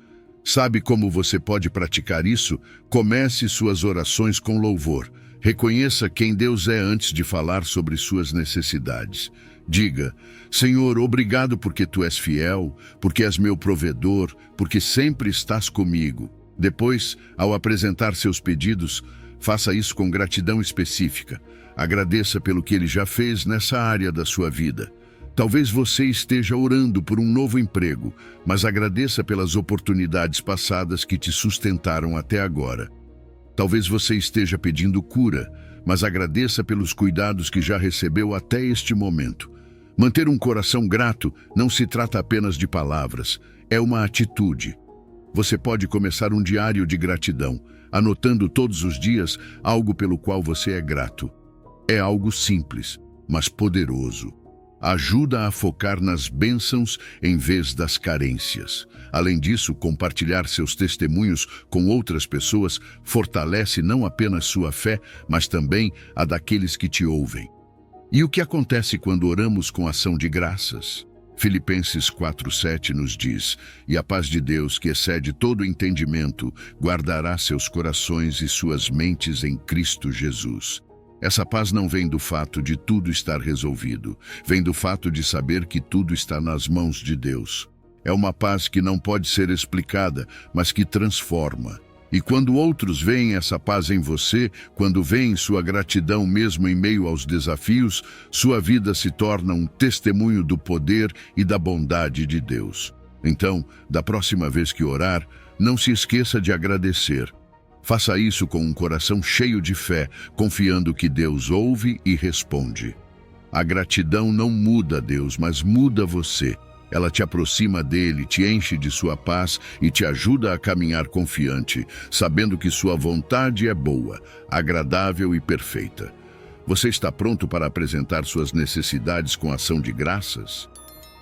Sabe como você pode praticar isso? Comece suas orações com louvor. Reconheça quem Deus é antes de falar sobre suas necessidades. Diga: Senhor, obrigado porque Tu és fiel, porque és meu provedor, porque sempre estás comigo. Depois, ao apresentar seus pedidos, faça isso com gratidão específica. Agradeça pelo que Ele já fez nessa área da sua vida. Talvez você esteja orando por um novo emprego, mas agradeça pelas oportunidades passadas que te sustentaram até agora. Talvez você esteja pedindo cura, mas agradeça pelos cuidados que já recebeu até este momento. Manter um coração grato não se trata apenas de palavras, é uma atitude. Você pode começar um diário de gratidão, anotando todos os dias algo pelo qual você é grato. É algo simples, mas poderoso. Ajuda a focar nas bênçãos em vez das carências. Além disso, compartilhar seus testemunhos com outras pessoas fortalece não apenas sua fé, mas também a daqueles que te ouvem. E o que acontece quando oramos com ação de graças? Filipenses 4:7 nos diz: E a paz de Deus, que excede todo entendimento, guardará seus corações e suas mentes em Cristo Jesus. Essa paz não vem do fato de tudo estar resolvido, vem do fato de saber que tudo está nas mãos de Deus. É uma paz que não pode ser explicada, mas que transforma. E quando outros veem essa paz em você, quando veem sua gratidão mesmo em meio aos desafios, sua vida se torna um testemunho do poder e da bondade de Deus. Então, da próxima vez que orar, não se esqueça de agradecer. Faça isso com um coração cheio de fé, confiando que Deus ouve e responde. A gratidão não muda Deus, mas muda você. Ela te aproxima dele, te enche de sua paz e te ajuda a caminhar confiante, sabendo que sua vontade é boa, agradável e perfeita. Você está pronto para apresentar suas necessidades com ação de graças?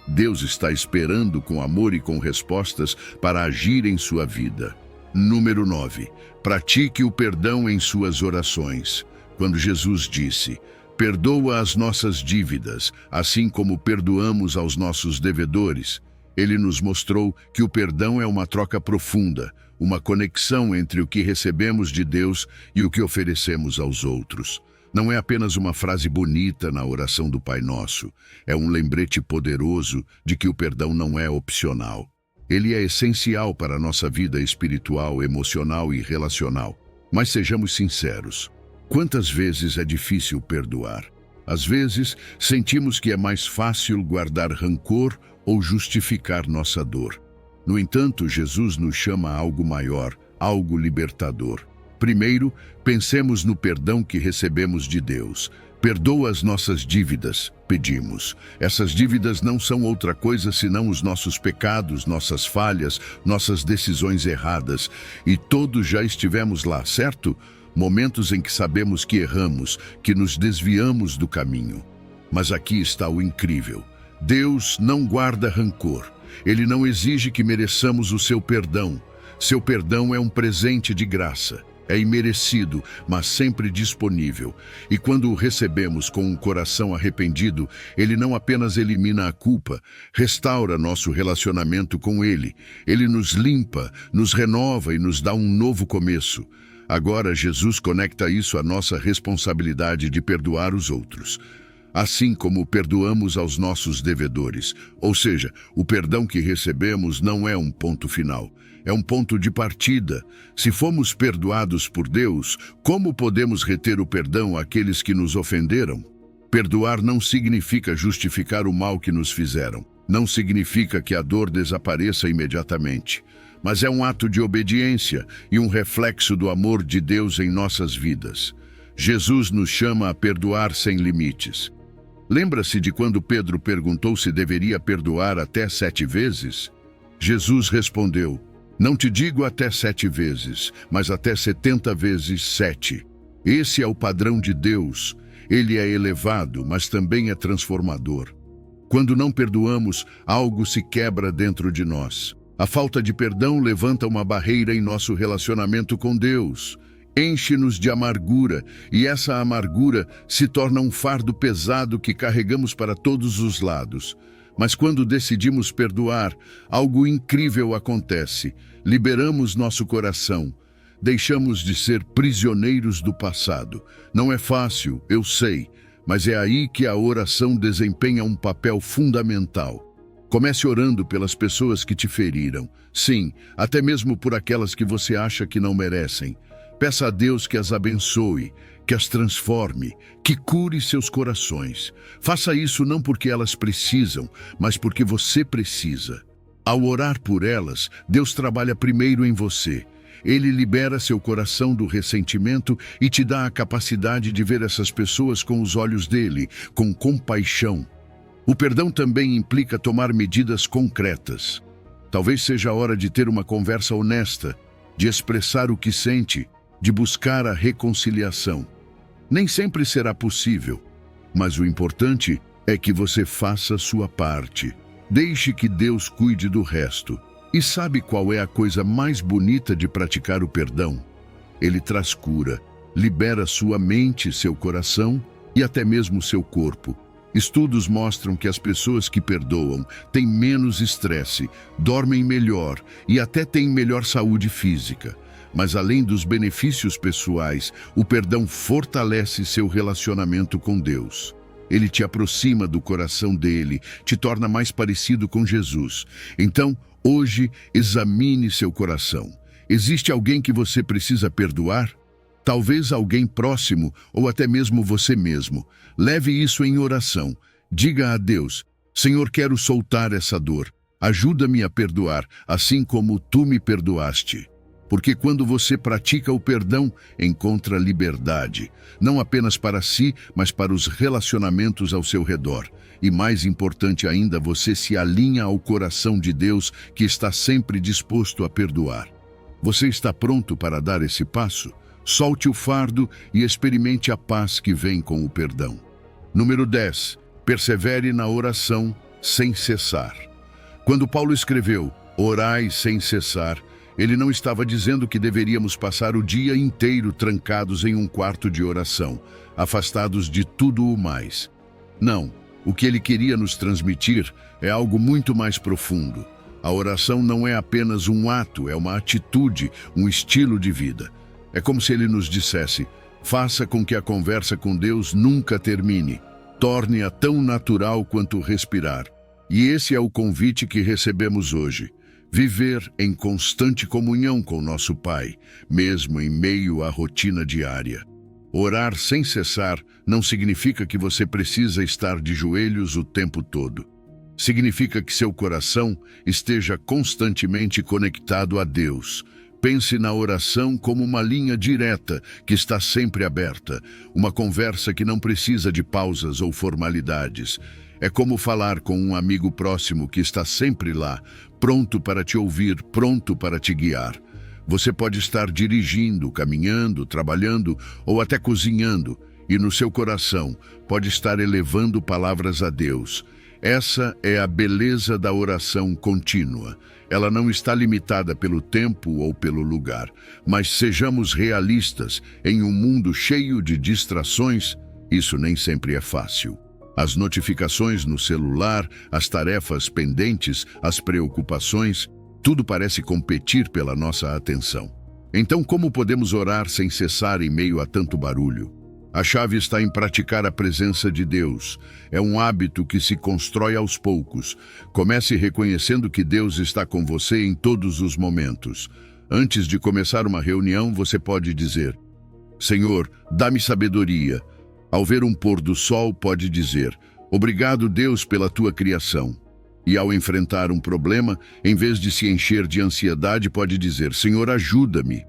Deus está esperando com amor e com respostas para agir em sua vida. Número 9. Pratique o perdão em suas orações. Quando Jesus disse: "Perdoa as nossas dívidas, assim como perdoamos aos nossos devedores", ele nos mostrou que o perdão é uma troca profunda, uma conexão entre o que recebemos de Deus e o que oferecemos aos outros. Não é apenas uma frase bonita na oração do Pai Nosso, é um lembrete poderoso de que o perdão não é opcional. Ele é essencial para a nossa vida espiritual, emocional e relacional. Mas sejamos sinceros. Quantas vezes é difícil perdoar? Às vezes, sentimos que é mais fácil guardar rancor ou justificar nossa dor. No entanto, Jesus nos chama a algo maior, algo libertador. Primeiro, pensemos no perdão que recebemos de Deus. Perdoa as nossas dívidas, pedimos. Essas dívidas não são outra coisa senão os nossos pecados, nossas falhas, nossas decisões erradas. E todos já estivemos lá, certo? Momentos em que sabemos que erramos, que nos desviamos do caminho. Mas aqui está o incrível. Deus não guarda rancor. Ele não exige que mereçamos o seu perdão. Seu perdão é um presente de graça. É imerecido, mas sempre disponível. E quando o recebemos com um coração arrependido, ele não apenas elimina a culpa, restaura nosso relacionamento com ele. Ele nos limpa, nos renova e nos dá um novo começo. Agora, Jesus conecta isso à nossa responsabilidade de perdoar os outros. Assim como perdoamos aos nossos devedores. Ou seja, o perdão que recebemos não é um ponto final. É um ponto de partida. Se fomos perdoados por Deus, como podemos reter o perdão àqueles que nos ofenderam? Perdoar não significa justificar o mal que nos fizeram. Não significa que a dor desapareça imediatamente. Mas é um ato de obediência e um reflexo do amor de Deus em nossas vidas. Jesus nos chama a perdoar sem limites. Lembra-se de quando Pedro perguntou se deveria perdoar até 7 vezes? Jesus respondeu: "Não te digo até 7 vezes, mas até 70 vezes 7. Esse é o padrão de Deus. Ele é elevado, mas também é transformador. Quando não perdoamos, algo se quebra dentro de nós. A falta de perdão levanta uma barreira em nosso relacionamento com Deus. Enche-nos de amargura, e essa amargura se torna um fardo pesado que carregamos para todos os lados. Mas quando decidimos perdoar, algo incrível acontece. Liberamos nosso coração. Deixamos de ser prisioneiros do passado. Não é fácil, eu sei, mas é aí que a oração desempenha um papel fundamental. Comece orando pelas pessoas que te feriram. Sim, até mesmo por aquelas que você acha que não merecem. Peça a Deus que as abençoe, que as transforme, que cure seus corações. Faça isso não porque elas precisam, mas porque você precisa. Ao orar por elas, Deus trabalha primeiro em você. Ele libera seu coração do ressentimento e te dá a capacidade de ver essas pessoas com os olhos dele, com compaixão. O perdão também implica tomar medidas concretas. Talvez seja a hora de ter uma conversa honesta, de expressar o que sente, de buscar a reconciliação. Nem sempre será possível, mas o importante é que você faça a sua parte. Deixe que Deus cuide do resto. E sabe qual é a coisa mais bonita de praticar o perdão? Ele traz cura, libera sua mente, seu coração e até mesmo seu corpo. Estudos mostram que as pessoas que perdoam têm menos estresse, dormem melhor e até têm melhor saúde física. Mas além dos benefícios pessoais, o perdão fortalece seu relacionamento com Deus. Ele te aproxima do coração dele, te torna mais parecido com Jesus. Então, hoje, examine seu coração. Existe alguém que você precisa perdoar? Talvez alguém próximo ou até mesmo você mesmo. Leve isso em oração. Diga a Deus: Senhor, quero soltar essa dor. Ajuda-me a perdoar, assim como tu me perdoaste. Porque quando você pratica o perdão, encontra liberdade, não apenas para si, mas para os relacionamentos ao seu redor. E mais importante ainda, você se alinha ao coração de Deus, que está sempre disposto a perdoar. Você está pronto para dar esse passo? Solte o fardo e experimente a paz que vem com o perdão. Número 10. Persevere na oração sem cessar. Quando Paulo escreveu, orai sem cessar, ele não estava dizendo que deveríamos passar o dia inteiro trancados em um quarto de oração, afastados de tudo o mais. Não, o que ele queria nos transmitir é algo muito mais profundo. A oração não é apenas um ato, é uma atitude, um estilo de vida. É como se ele nos dissesse: faça com que a conversa com Deus nunca termine. Torne-a tão natural quanto respirar. E esse é o convite que recebemos hoje. Viver em constante comunhão com nosso Pai, mesmo em meio à rotina diária. Orar sem cessar não significa que você precisa estar de joelhos o tempo todo. Significa que seu coração esteja constantemente conectado a Deus. Pense na oração como uma linha direta que está sempre aberta, uma conversa que não precisa de pausas ou formalidades. É como falar com um amigo próximo que está sempre lá, pronto para te ouvir, pronto para te guiar. Você pode estar dirigindo, caminhando, trabalhando ou até cozinhando, e no seu coração pode estar elevando palavras a Deus. Essa é a beleza da oração contínua. Ela não está limitada pelo tempo ou pelo lugar, mas sejamos realistas, em um mundo cheio de distrações, isso nem sempre é fácil. As notificações no celular, as tarefas pendentes, as preocupações, tudo parece competir pela nossa atenção. Então, como podemos orar sem cessar em meio a tanto barulho? A chave está em praticar a presença de Deus. É um hábito que se constrói aos poucos. Comece reconhecendo que Deus está com você em todos os momentos. Antes de começar uma reunião, você pode dizer: Senhor, dá-me sabedoria. Ao ver um pôr do sol, pode dizer: obrigado, Deus, pela tua criação. E ao enfrentar um problema, em vez de se encher de ansiedade, pode dizer: Senhor, ajuda-me.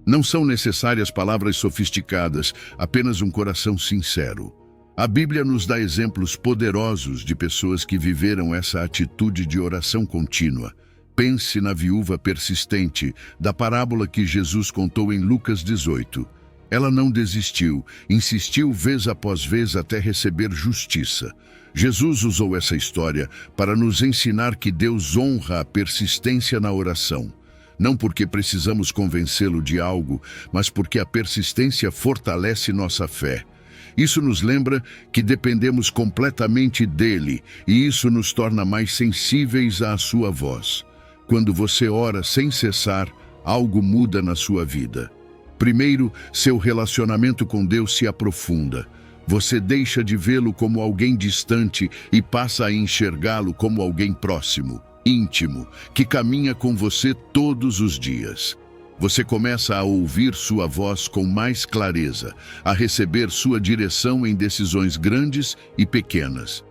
Não são necessárias palavras sofisticadas, apenas um coração sincero. A Bíblia nos dá exemplos poderosos de pessoas que viveram essa atitude de oração contínua. Pense na viúva persistente, da parábola que Jesus contou em Lucas 18. Ela não desistiu, insistiu vez após vez até receber justiça. Jesus usou essa história para nos ensinar que Deus honra a persistência na oração. Não porque precisamos convencê-lo de algo, mas porque a persistência fortalece nossa fé. Isso nos lembra que dependemos completamente dele, e isso nos torna mais sensíveis à sua voz. Quando você ora sem cessar, algo muda na sua vida. Primeiro, seu relacionamento com Deus se aprofunda. Você deixa de vê-lo como alguém distante e passa a enxergá-lo como alguém próximo, íntimo, que caminha com você todos os dias. Você começa a ouvir sua voz com mais clareza, a receber sua direção em decisões grandes e pequenas.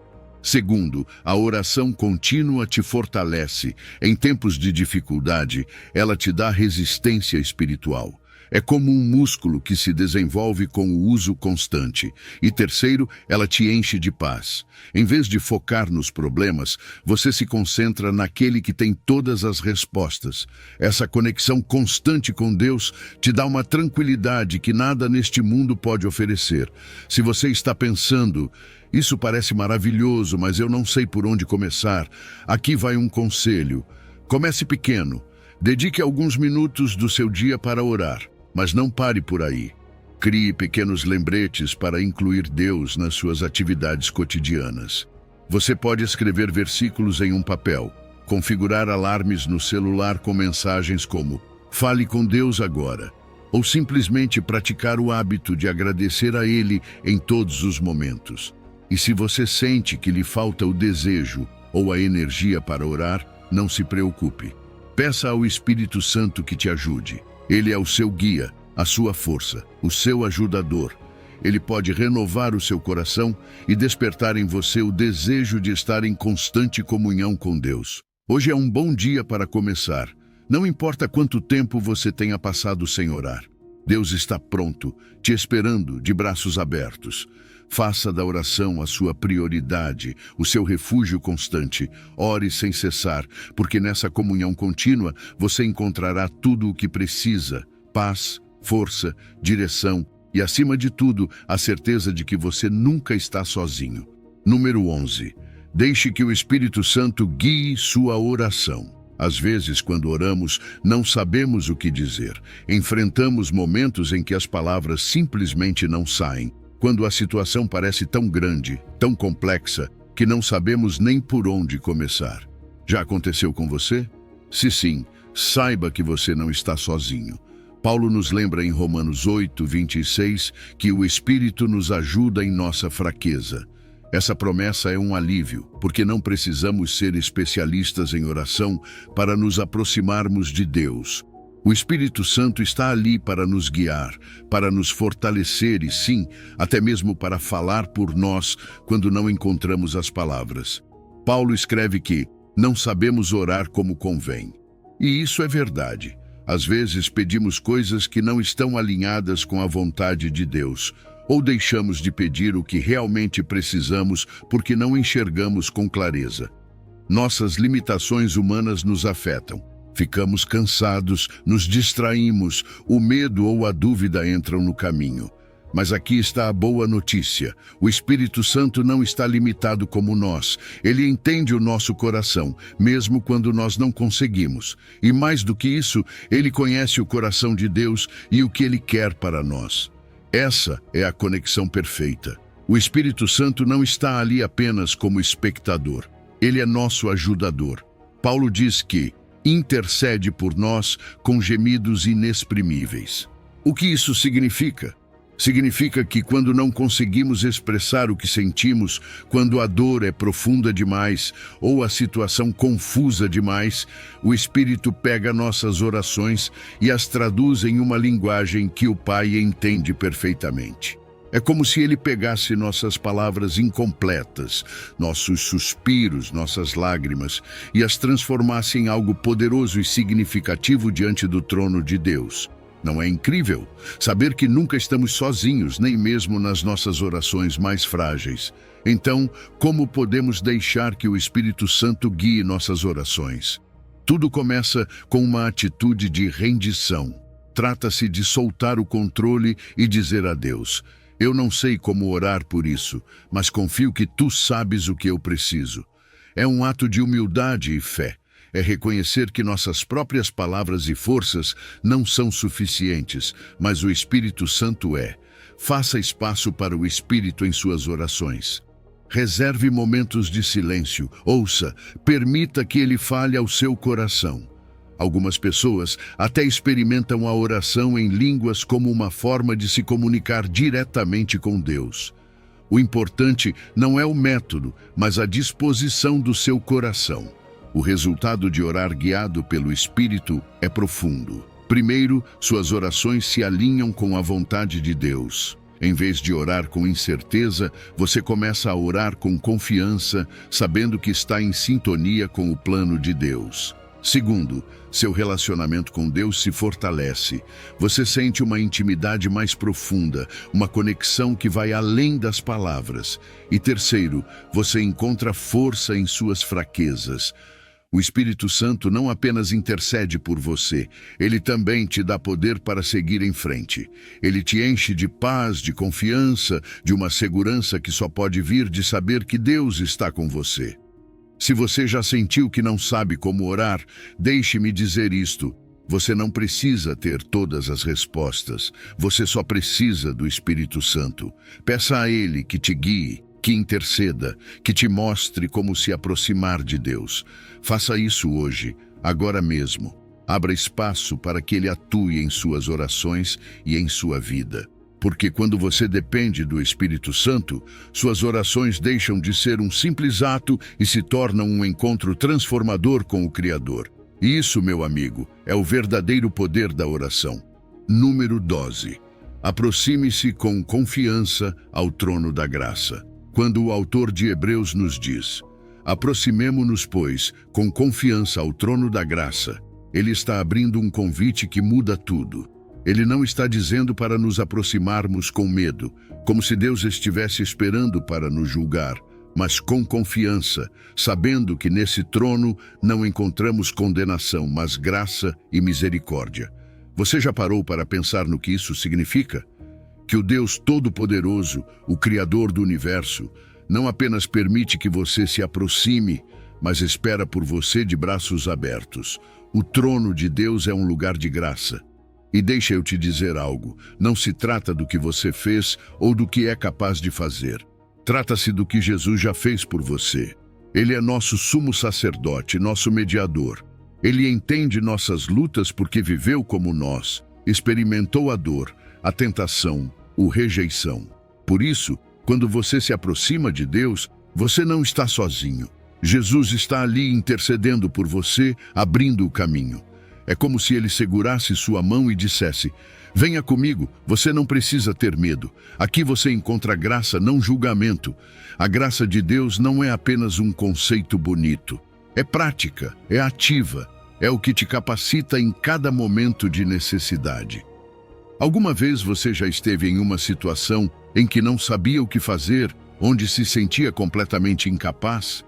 Segundo, a oração contínua te fortalece. Em tempos de dificuldade, ela te dá resistência espiritual. É como um músculo que se desenvolve com o uso constante. E terceiro, ela te enche de paz. Em vez de focar nos problemas, você se concentra naquele que tem todas as respostas. Essa conexão constante com Deus te dá uma tranquilidade que nada neste mundo pode oferecer. Se você está pensando: isso parece maravilhoso, mas eu não sei por onde começar, aqui vai um conselho. Comece pequeno. Dedique alguns minutos do seu dia para orar. Mas não pare por aí. Crie pequenos lembretes para incluir Deus nas suas atividades cotidianas. Você pode escrever versículos em um papel, configurar alarmes no celular com mensagens como: Fale com Deus agora, ou simplesmente praticar o hábito de agradecer a Ele em todos os momentos. E se você sente que lhe falta o desejo ou a energia para orar, não se preocupe. Peça ao Espírito Santo que te ajude. Ele é o seu guia, a sua força, o seu ajudador. Ele pode renovar o seu coração e despertar em você o desejo de estar em constante comunhão com Deus. Hoje é um bom dia para começar. Não importa quanto tempo você tenha passado sem orar. Deus está pronto, te esperando, de braços abertos. Faça da oração a sua prioridade, o seu refúgio constante. Ore sem cessar, porque nessa comunhão contínua você encontrará tudo o que precisa: paz, força, direção e, acima de tudo, a certeza de que você nunca está sozinho. Número 11. Deixe que o Espírito Santo guie sua oração. Às vezes, quando oramos, não sabemos o que dizer. Enfrentamos momentos em que as palavras simplesmente não saem. Quando a situação parece tão grande, tão complexa, que não sabemos nem por onde começar. Já aconteceu com você? Se sim, saiba que você não está sozinho. Paulo nos lembra em Romanos 8:26 que o Espírito nos ajuda em nossa fraqueza. Essa promessa é um alívio, porque não precisamos ser especialistas em oração para nos aproximarmos de Deus. O Espírito Santo está ali para nos guiar, para nos fortalecer e, sim, até mesmo para falar por nós quando não encontramos as palavras. Paulo escreve que não sabemos orar como convém. E isso é verdade. Às vezes pedimos coisas que não estão alinhadas com a vontade de Deus, ou deixamos de pedir o que realmente precisamos porque não enxergamos com clareza. Nossas limitações humanas nos afetam. Ficamos cansados, nos distraímos, o medo ou a dúvida entram no caminho. Mas aqui está a boa notícia. O Espírito Santo não está limitado como nós. Ele entende o nosso coração, mesmo quando nós não conseguimos. E mais do que isso, ele conhece o coração de Deus e o que ele quer para nós. Essa é a conexão perfeita. O Espírito Santo não está ali apenas como espectador. Ele é nosso ajudador. Paulo diz que intercede por nós com gemidos inexprimíveis. O que isso significa? Significa que quando não conseguimos expressar o que sentimos, quando a dor é profunda demais ou a situação confusa demais, o Espírito pega nossas orações e as traduz em uma linguagem que o Pai entende perfeitamente. É como se ele pegasse nossas palavras incompletas, nossos suspiros, nossas lágrimas, e as transformasse em algo poderoso e significativo diante do trono de Deus. Não é incrível saber que nunca estamos sozinhos, nem mesmo nas nossas orações mais frágeis? Então, como podemos deixar que o Espírito Santo guie nossas orações? Tudo começa com uma atitude de rendição. Trata-se de soltar o controle e dizer a Deus: eu não sei como orar por isso, mas confio que tu sabes o que eu preciso. É um ato de humildade e fé. É reconhecer que nossas próprias palavras e forças não são suficientes, mas o Espírito Santo é. Faça espaço para o Espírito em suas orações. Reserve momentos de silêncio, ouça, permita que ele fale ao seu coração. Algumas pessoas até experimentam a oração em línguas como uma forma de se comunicar diretamente com Deus. O importante não é o método, mas a disposição do seu coração. O resultado de orar guiado pelo Espírito é profundo. Primeiro, suas orações se alinham com a vontade de Deus. Em vez de orar com incerteza, você começa a orar com confiança, sabendo que está em sintonia com o plano de Deus. Segundo, seu relacionamento com Deus se fortalece. Você sente uma intimidade mais profunda, uma conexão que vai além das palavras. E terceiro, você encontra força em suas fraquezas. O Espírito Santo não apenas intercede por você, ele também te dá poder para seguir em frente. Ele te enche de paz, de confiança, de uma segurança que só pode vir de saber que Deus está com você. Se você já sentiu que não sabe como orar, deixe-me dizer isto: você não precisa ter todas as respostas, você só precisa do Espírito Santo. Peça a ele que te guie, que interceda, que te mostre como se aproximar de Deus. Faça isso hoje, agora mesmo. Abra espaço para que Ele atue em suas orações e em sua vida. Porque quando você depende do Espírito Santo, suas orações deixam de ser um simples ato e se tornam um encontro transformador com o Criador. E isso, meu amigo, é o verdadeiro poder da oração. Número 12. Aproxime-se com confiança ao trono da graça. Quando o autor de Hebreus nos diz: aproximemo-nos, pois, com confiança ao trono da graça, ele está abrindo um convite que muda tudo. Ele não está dizendo para nos aproximarmos com medo, como se Deus estivesse esperando para nos julgar, mas com confiança, sabendo que nesse trono não encontramos condenação, mas graça e misericórdia. Você já parou para pensar no que isso significa? Que o Deus Todo-Poderoso, o Criador do Universo, não apenas permite que você se aproxime, mas espera por você de braços abertos. O trono de Deus é um lugar de graça. E deixa eu te dizer algo, não se trata do que você fez ou do que é capaz de fazer. Trata-se do que Jesus já fez por você. Ele é nosso sumo sacerdote, nosso mediador. Ele entende nossas lutas porque viveu como nós, experimentou a dor, a tentação, a rejeição. Por isso, quando você se aproxima de Deus, você não está sozinho. Jesus está ali intercedendo por você, abrindo o caminho. É como se ele segurasse sua mão e dissesse: venha comigo, você não precisa ter medo. Aqui você encontra graça, não julgamento. A graça de Deus não é apenas um conceito bonito. É prática, é ativa, é o que te capacita em cada momento de necessidade. Alguma vez você já esteve em uma situação em que não sabia o que fazer, onde se sentia completamente incapaz?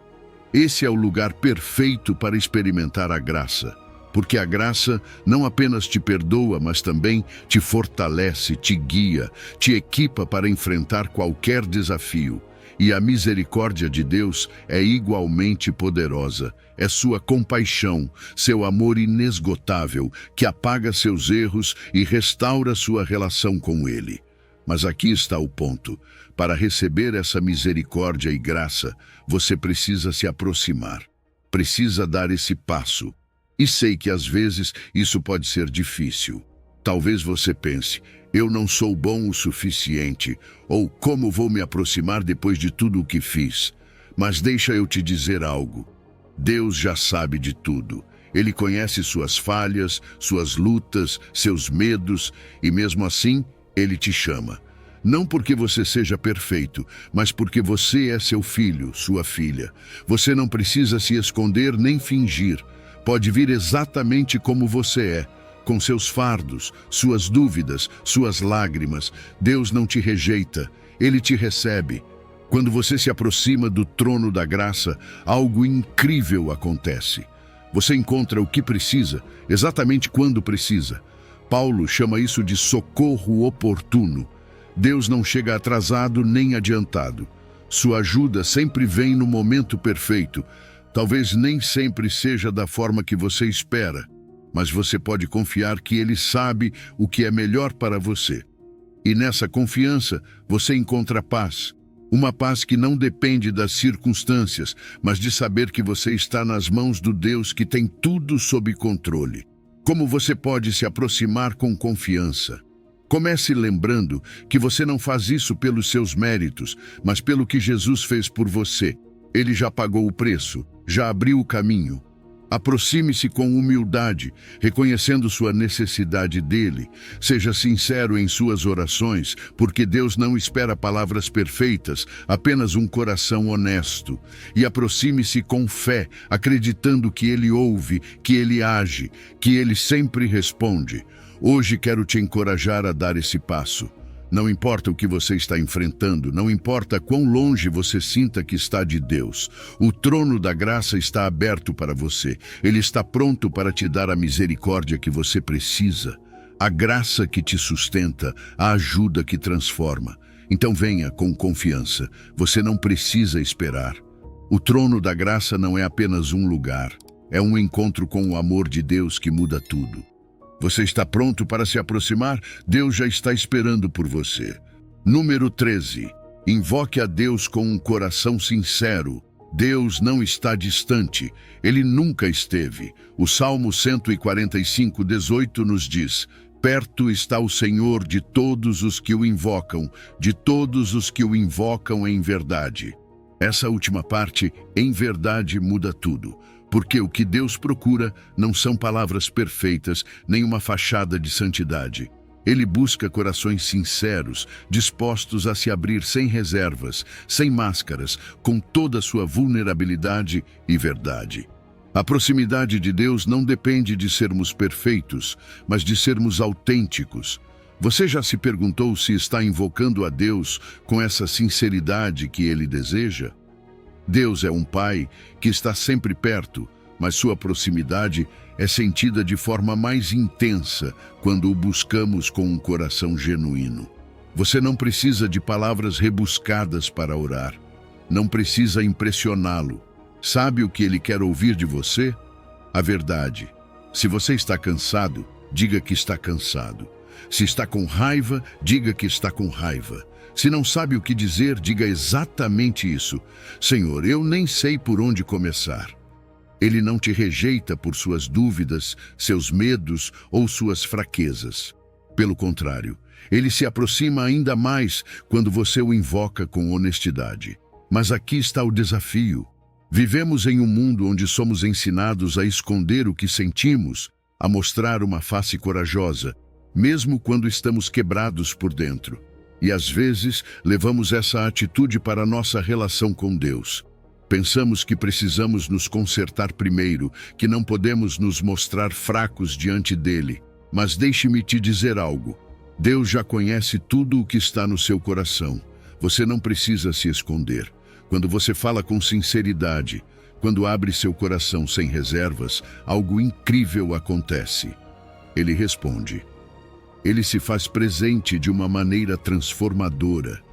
Esse é o lugar perfeito para experimentar a graça. Porque a graça não apenas te perdoa, mas também te fortalece, te guia, te equipa para enfrentar qualquer desafio. E a misericórdia de Deus é igualmente poderosa. É sua compaixão, seu amor inesgotável, que apaga seus erros e restaura sua relação com Ele. Mas aqui está o ponto. Para receber essa misericórdia e graça, você precisa se aproximar. Precisa dar esse passo. E sei que às vezes isso pode ser difícil. Talvez você pense: eu não sou bom o suficiente, ou como vou me aproximar depois de tudo o que fiz? Mas deixa eu te dizer algo. Deus já sabe de tudo. Ele conhece suas falhas, suas lutas, seus medos, e mesmo assim, Ele te chama. Não porque você seja perfeito, mas porque você é seu filho, sua filha. Você não precisa se esconder nem fingir. Pode vir exatamente como você é, com seus fardos, suas dúvidas, suas lágrimas. Deus não te rejeita, Ele te recebe. Quando você se aproxima do trono da graça, algo incrível acontece. Você encontra o que precisa, exatamente quando precisa. Paulo chama isso de socorro oportuno. Deus não chega atrasado nem adiantado. Sua ajuda sempre vem no momento perfeito. Talvez nem sempre seja da forma que você espera, mas você pode confiar que Ele sabe o que é melhor para você. E nessa confiança, você encontra paz. Uma paz que não depende das circunstâncias, mas de saber que você está nas mãos do Deus que tem tudo sob controle. Como você pode se aproximar com confiança? Comece lembrando que você não faz isso pelos seus méritos, mas pelo que Jesus fez por você. Ele já pagou o preço, já abriu o caminho. Aproxime-se com humildade, reconhecendo sua necessidade dele. Seja sincero em suas orações, porque Deus não espera palavras perfeitas, apenas um coração honesto. E aproxime-se com fé, acreditando que Ele ouve, que Ele age, que Ele sempre responde. Hoje quero te encorajar a dar esse passo. Não importa o que você está enfrentando, não importa quão longe você sinta que está de Deus. O trono da graça está aberto para você. Ele está pronto para te dar a misericórdia que você precisa, a graça que te sustenta, a ajuda que transforma. Então venha com confiança. Você não precisa esperar. O trono da graça não é apenas um lugar. É um encontro com o amor de Deus que muda tudo. Você está pronto para se aproximar? Deus já está esperando por você. Número 13. Invoque a Deus com um coração sincero. Deus não está distante, Ele nunca esteve. O Salmo 145:18 nos diz: perto está o Senhor de todos os que o invocam, de todos os que o invocam em verdade. Essa última parte, em verdade, muda tudo, porque o que Deus procura não são palavras perfeitas, nem uma fachada de santidade. Ele busca corações sinceros, dispostos a se abrir sem reservas, sem máscaras, com toda a sua vulnerabilidade e verdade. A proximidade de Deus não depende de sermos perfeitos, mas de sermos autênticos. Você já se perguntou se está invocando a Deus com essa sinceridade que Ele deseja? Deus é um Pai que está sempre perto, mas sua proximidade é sentida de forma mais intensa quando o buscamos com um coração genuíno. Você não precisa de palavras rebuscadas para orar. Não precisa impressioná-lo. Sabe o que ele quer ouvir de você? A verdade. Se você está cansado, diga que está cansado. Se está com raiva, diga que está com raiva. Se não sabe o que dizer, diga exatamente isso. Senhor, eu nem sei por onde começar. Ele não te rejeita por suas dúvidas, seus medos ou suas fraquezas. Pelo contrário, ele se aproxima ainda mais quando você o invoca com honestidade. Mas aqui está o desafio. Vivemos em um mundo onde somos ensinados a esconder o que sentimos, a mostrar uma face corajosa, mesmo quando estamos quebrados por dentro. E às vezes levamos essa atitude para a nossa relação com Deus. Pensamos que precisamos nos consertar primeiro, que não podemos nos mostrar fracos diante dele. Mas deixe-me te dizer algo. Deus já conhece tudo o que está no seu coração. Você não precisa se esconder. Quando você fala com sinceridade, quando abre seu coração sem reservas, algo incrível acontece. Ele responde. Ele se faz presente de uma maneira transformadora.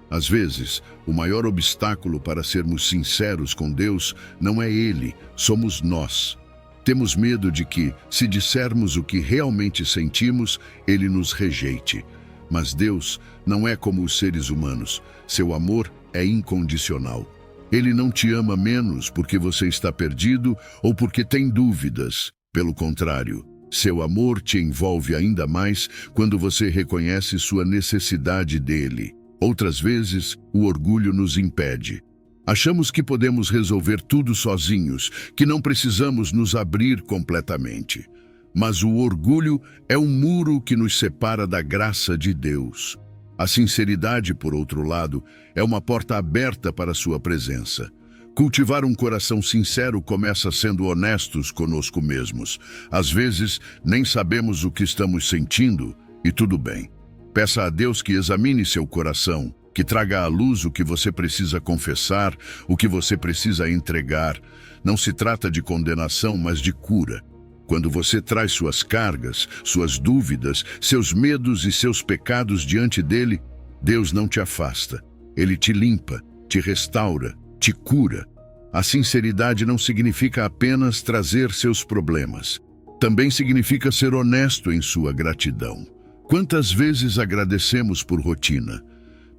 Às vezes, o maior obstáculo para sermos sinceros com Deus não é Ele, somos nós. Temos medo de que, se dissermos o que realmente sentimos, Ele nos rejeite. Mas Deus não é como os seres humanos. Seu amor é incondicional. Ele não te ama menos porque você está perdido ou porque tem dúvidas. Pelo contrário, seu amor te envolve ainda mais quando você reconhece sua necessidade dele. Outras vezes, o orgulho nos impede. Achamos que podemos resolver tudo sozinhos, que não precisamos nos abrir completamente. Mas o orgulho é um muro que nos separa da graça de Deus. A sinceridade, por outro lado, é uma porta aberta para sua presença. Cultivar um coração sincero começa sendo honestos conosco mesmos. Às vezes, nem sabemos o que estamos sentindo, e tudo bem. Peça a Deus que examine seu coração, que traga à luz o que você precisa confessar, o que você precisa entregar. Não se trata de condenação, mas de cura. Quando você traz suas cargas, suas dúvidas, seus medos e seus pecados diante dele, Deus não te afasta. Ele te limpa, te restaura, te cura. A sinceridade não significa apenas trazer seus problemas. Também significa ser honesto em sua gratidão. Quantas vezes agradecemos por rotina?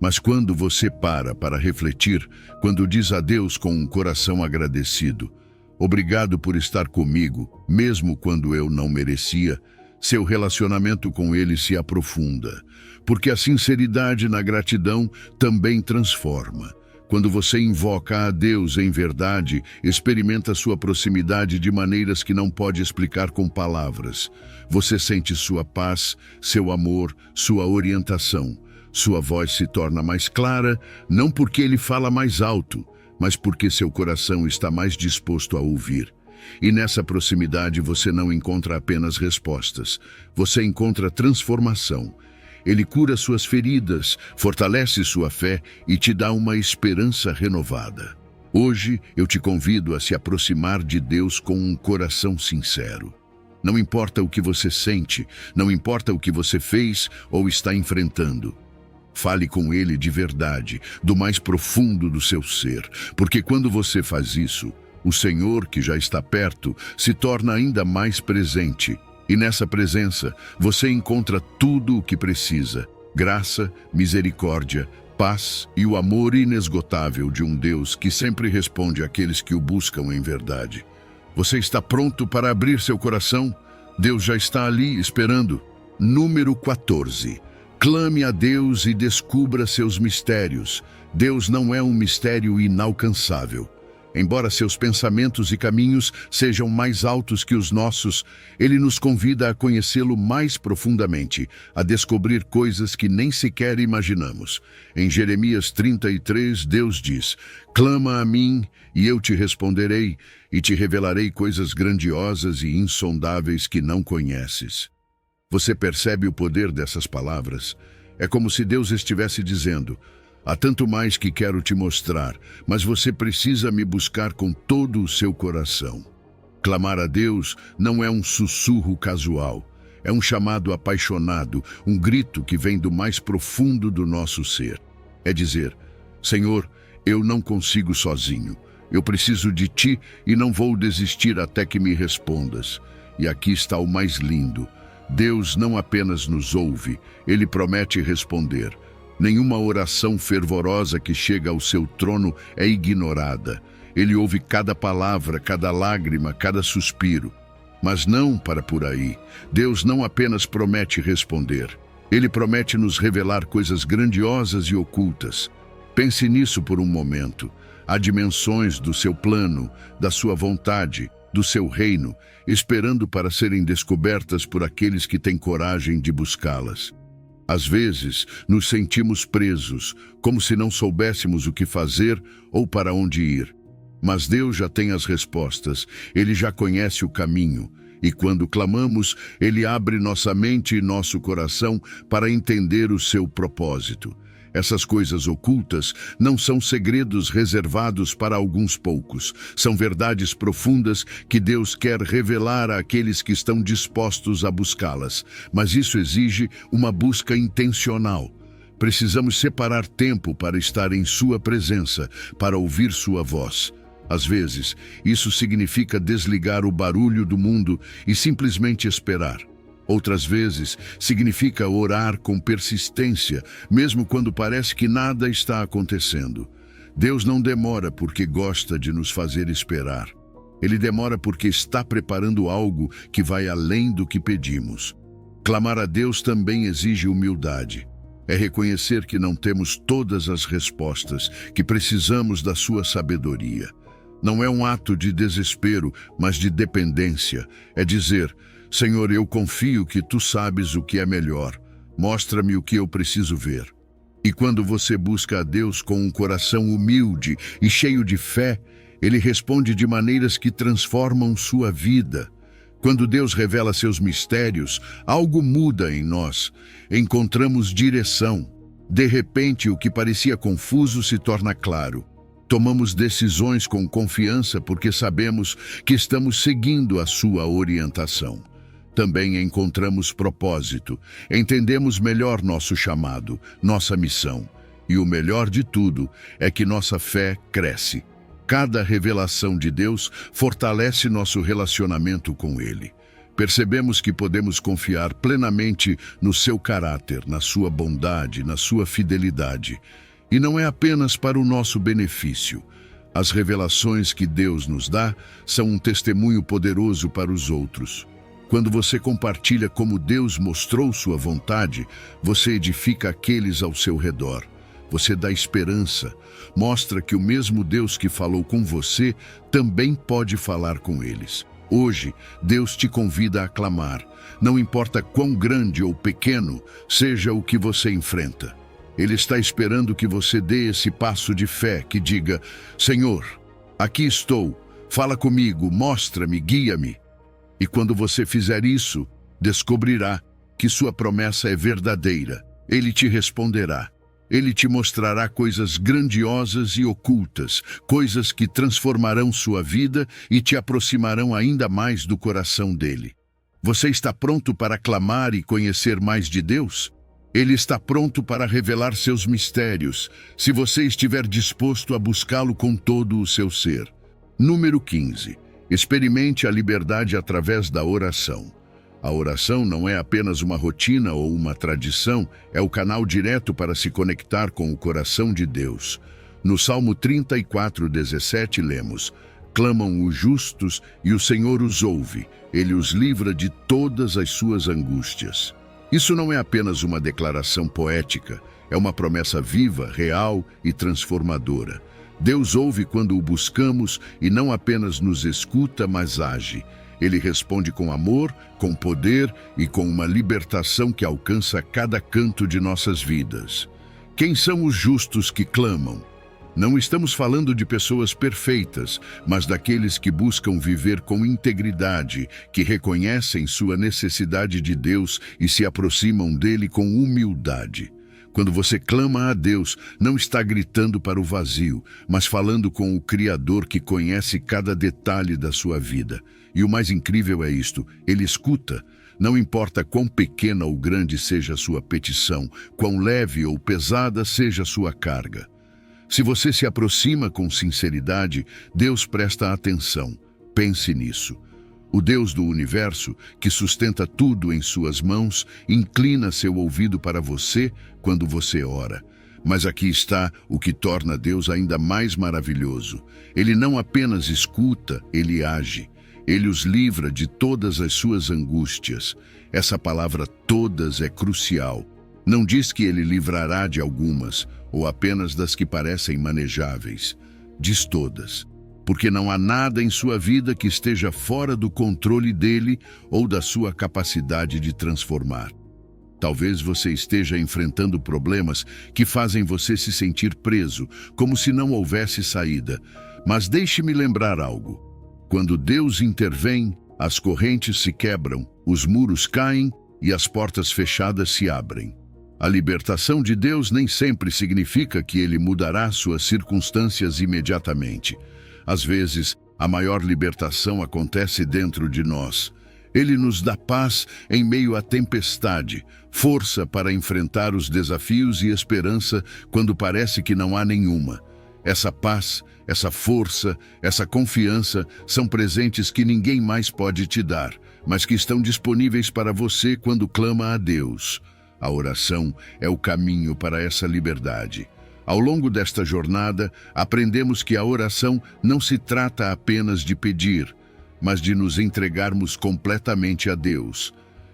Mas quando você para refletir, quando diz a Deus com um coração agradecido, obrigado por estar comigo, mesmo quando eu não merecia, seu relacionamento com Ele se aprofunda, porque a sinceridade na gratidão também transforma. Quando você invoca a Deus em verdade, experimenta sua proximidade de maneiras que não pode explicar com palavras. Você sente sua paz, seu amor, sua orientação. Sua voz se torna mais clara, não porque ele fala mais alto, mas porque seu coração está mais disposto a ouvir. E nessa proximidade você não encontra apenas respostas, você encontra transformação. Ele cura suas feridas, fortalece sua fé e te dá uma esperança renovada. Hoje eu te convido a se aproximar de Deus com um coração sincero. Não importa o que você sente, não importa o que você fez ou está enfrentando. Fale com Ele de verdade, do mais profundo do seu ser, porque quando você faz isso, o Senhor, que já está perto, se torna ainda mais presente. E nessa presença, você encontra tudo o que precisa: graça, misericórdia, paz e o amor inesgotável de um Deus que sempre responde àqueles que o buscam em verdade. Você está pronto para abrir seu coração? Deus já está ali esperando. Número 14. Clame a Deus e descubra seus mistérios. Deus não é um mistério inalcançável. Embora seus pensamentos e caminhos sejam mais altos que os nossos, Ele nos convida a conhecê-lo mais profundamente, a descobrir coisas que nem sequer imaginamos. Em Jeremias 33, Deus diz: "Clama a mim, e eu te responderei, e te revelarei coisas grandiosas e insondáveis que não conheces." Você percebe o poder dessas palavras? É como se Deus estivesse dizendo: "Há tanto mais que quero te mostrar, mas você precisa me buscar com todo o seu coração." Clamar a Deus não é um sussurro casual. É um chamado apaixonado, um grito que vem do mais profundo do nosso ser. É dizer: "Senhor, eu não consigo sozinho. Eu preciso de Ti e não vou desistir até que me respondas." E aqui está o mais lindo. Deus não apenas nos ouve, Ele promete responder. Nenhuma oração fervorosa que chega ao seu trono é ignorada. Ele ouve cada palavra, cada lágrima, cada suspiro. Mas não para por aí. Deus não apenas promete responder. Ele promete nos revelar coisas grandiosas e ocultas. Pense nisso por um momento. Há dimensões do seu plano, da sua vontade, do seu reino, esperando para serem descobertas por aqueles que têm coragem de buscá-las. Às vezes, nos sentimos presos, como se não soubéssemos o que fazer ou para onde ir. Mas Deus já tem as respostas, Ele já conhece o caminho, e quando clamamos, Ele abre nossa mente e nosso coração para entender o seu propósito. Essas coisas ocultas não são segredos reservados para alguns poucos. São verdades profundas que Deus quer revelar àqueles que estão dispostos a buscá-las. Mas isso exige uma busca intencional. Precisamos separar tempo para estar em Sua presença, para ouvir Sua voz. Às vezes, isso significa desligar o barulho do mundo e simplesmente esperar. Outras vezes, significa orar com persistência, mesmo quando parece que nada está acontecendo. Deus não demora porque gosta de nos fazer esperar. Ele demora porque está preparando algo que vai além do que pedimos. Clamar a Deus também exige humildade. É reconhecer que não temos todas as respostas, que precisamos da sua sabedoria. Não é um ato de desespero, mas de dependência. É dizer: "Senhor, eu confio que Tu sabes o que é melhor. Mostra-me o que eu preciso ver." E quando você busca a Deus com um coração humilde e cheio de fé, Ele responde de maneiras que transformam sua vida. Quando Deus revela seus mistérios, algo muda em nós. Encontramos direção. De repente, o que parecia confuso se torna claro. Tomamos decisões com confiança porque sabemos que estamos seguindo a sua orientação. Também encontramos propósito, entendemos melhor nosso chamado, nossa missão. E o melhor de tudo é que nossa fé cresce. Cada revelação de Deus fortalece nosso relacionamento com Ele. Percebemos que podemos confiar plenamente no seu caráter, na sua bondade, na sua fidelidade. E não é apenas para o nosso benefício. As revelações que Deus nos dá são um testemunho poderoso para os outros. Quando você compartilha como Deus mostrou sua vontade, você edifica aqueles ao seu redor. Você dá esperança, mostra que o mesmo Deus que falou com você também pode falar com eles. Hoje, Deus te convida a clamar. Não importa quão grande ou pequeno seja o que você enfrenta. Ele está esperando que você dê esse passo de fé que diga: "Senhor, aqui estou, fala comigo, mostra-me, guia-me." E quando você fizer isso, descobrirá que sua promessa é verdadeira. Ele te responderá. Ele te mostrará coisas grandiosas e ocultas, coisas que transformarão sua vida e te aproximarão ainda mais do coração dele. Você está pronto para clamar e conhecer mais de Deus? Ele está pronto para revelar seus mistérios, se você estiver disposto a buscá-lo com todo o seu ser. Número 15. Experimente a liberdade através da oração. A oração não é apenas uma rotina ou uma tradição, é o canal direto para se conectar com o coração de Deus. No Salmo 34:17 lemos: "Clamam os justos e o Senhor os ouve, Ele os livra de todas as suas angústias." Isso não é apenas uma declaração poética, é uma promessa viva, real e transformadora. Deus ouve quando o buscamos e não apenas nos escuta, mas age. Ele responde com amor, com poder e com uma libertação que alcança cada canto de nossas vidas. Quem são os justos que clamam? Não estamos falando de pessoas perfeitas, mas daqueles que buscam viver com integridade, que reconhecem sua necessidade de Deus e se aproximam dele com humildade. Quando você clama a Deus, não está gritando para o vazio, mas falando com o Criador que conhece cada detalhe da sua vida. E o mais incrível é isto: Ele escuta. Não importa quão pequena ou grande seja a sua petição, quão leve ou pesada seja a sua carga. Se você se aproxima com sinceridade, Deus presta atenção. Pense nisso. O Deus do universo, que sustenta tudo em suas mãos, inclina seu ouvido para você quando você ora. Mas aqui está o que torna Deus ainda mais maravilhoso. Ele não apenas escuta, ele age. Ele os livra de todas as suas angústias. Essa palavra "todas" é crucial. Não diz que ele livrará de algumas, ou apenas das que parecem manejáveis. Diz todas. Porque não há nada em sua vida que esteja fora do controle dele ou da sua capacidade de transformar. Talvez você esteja enfrentando problemas que fazem você se sentir preso, como se não houvesse saída. Mas deixe-me lembrar algo. Quando Deus intervém, as correntes se quebram, os muros caem e as portas fechadas se abrem. A libertação de Deus nem sempre significa que ele mudará suas circunstâncias imediatamente. Às vezes, a maior libertação acontece dentro de nós. Ele nos dá paz em meio à tempestade, força para enfrentar os desafios e esperança quando parece que não há nenhuma. Essa paz, essa força, essa confiança são presentes que ninguém mais pode te dar, mas que estão disponíveis para você quando clama a Deus. A oração é o caminho para essa liberdade. Ao longo desta jornada, aprendemos que a oração não se trata apenas de pedir, mas de nos entregarmos completamente a Deus.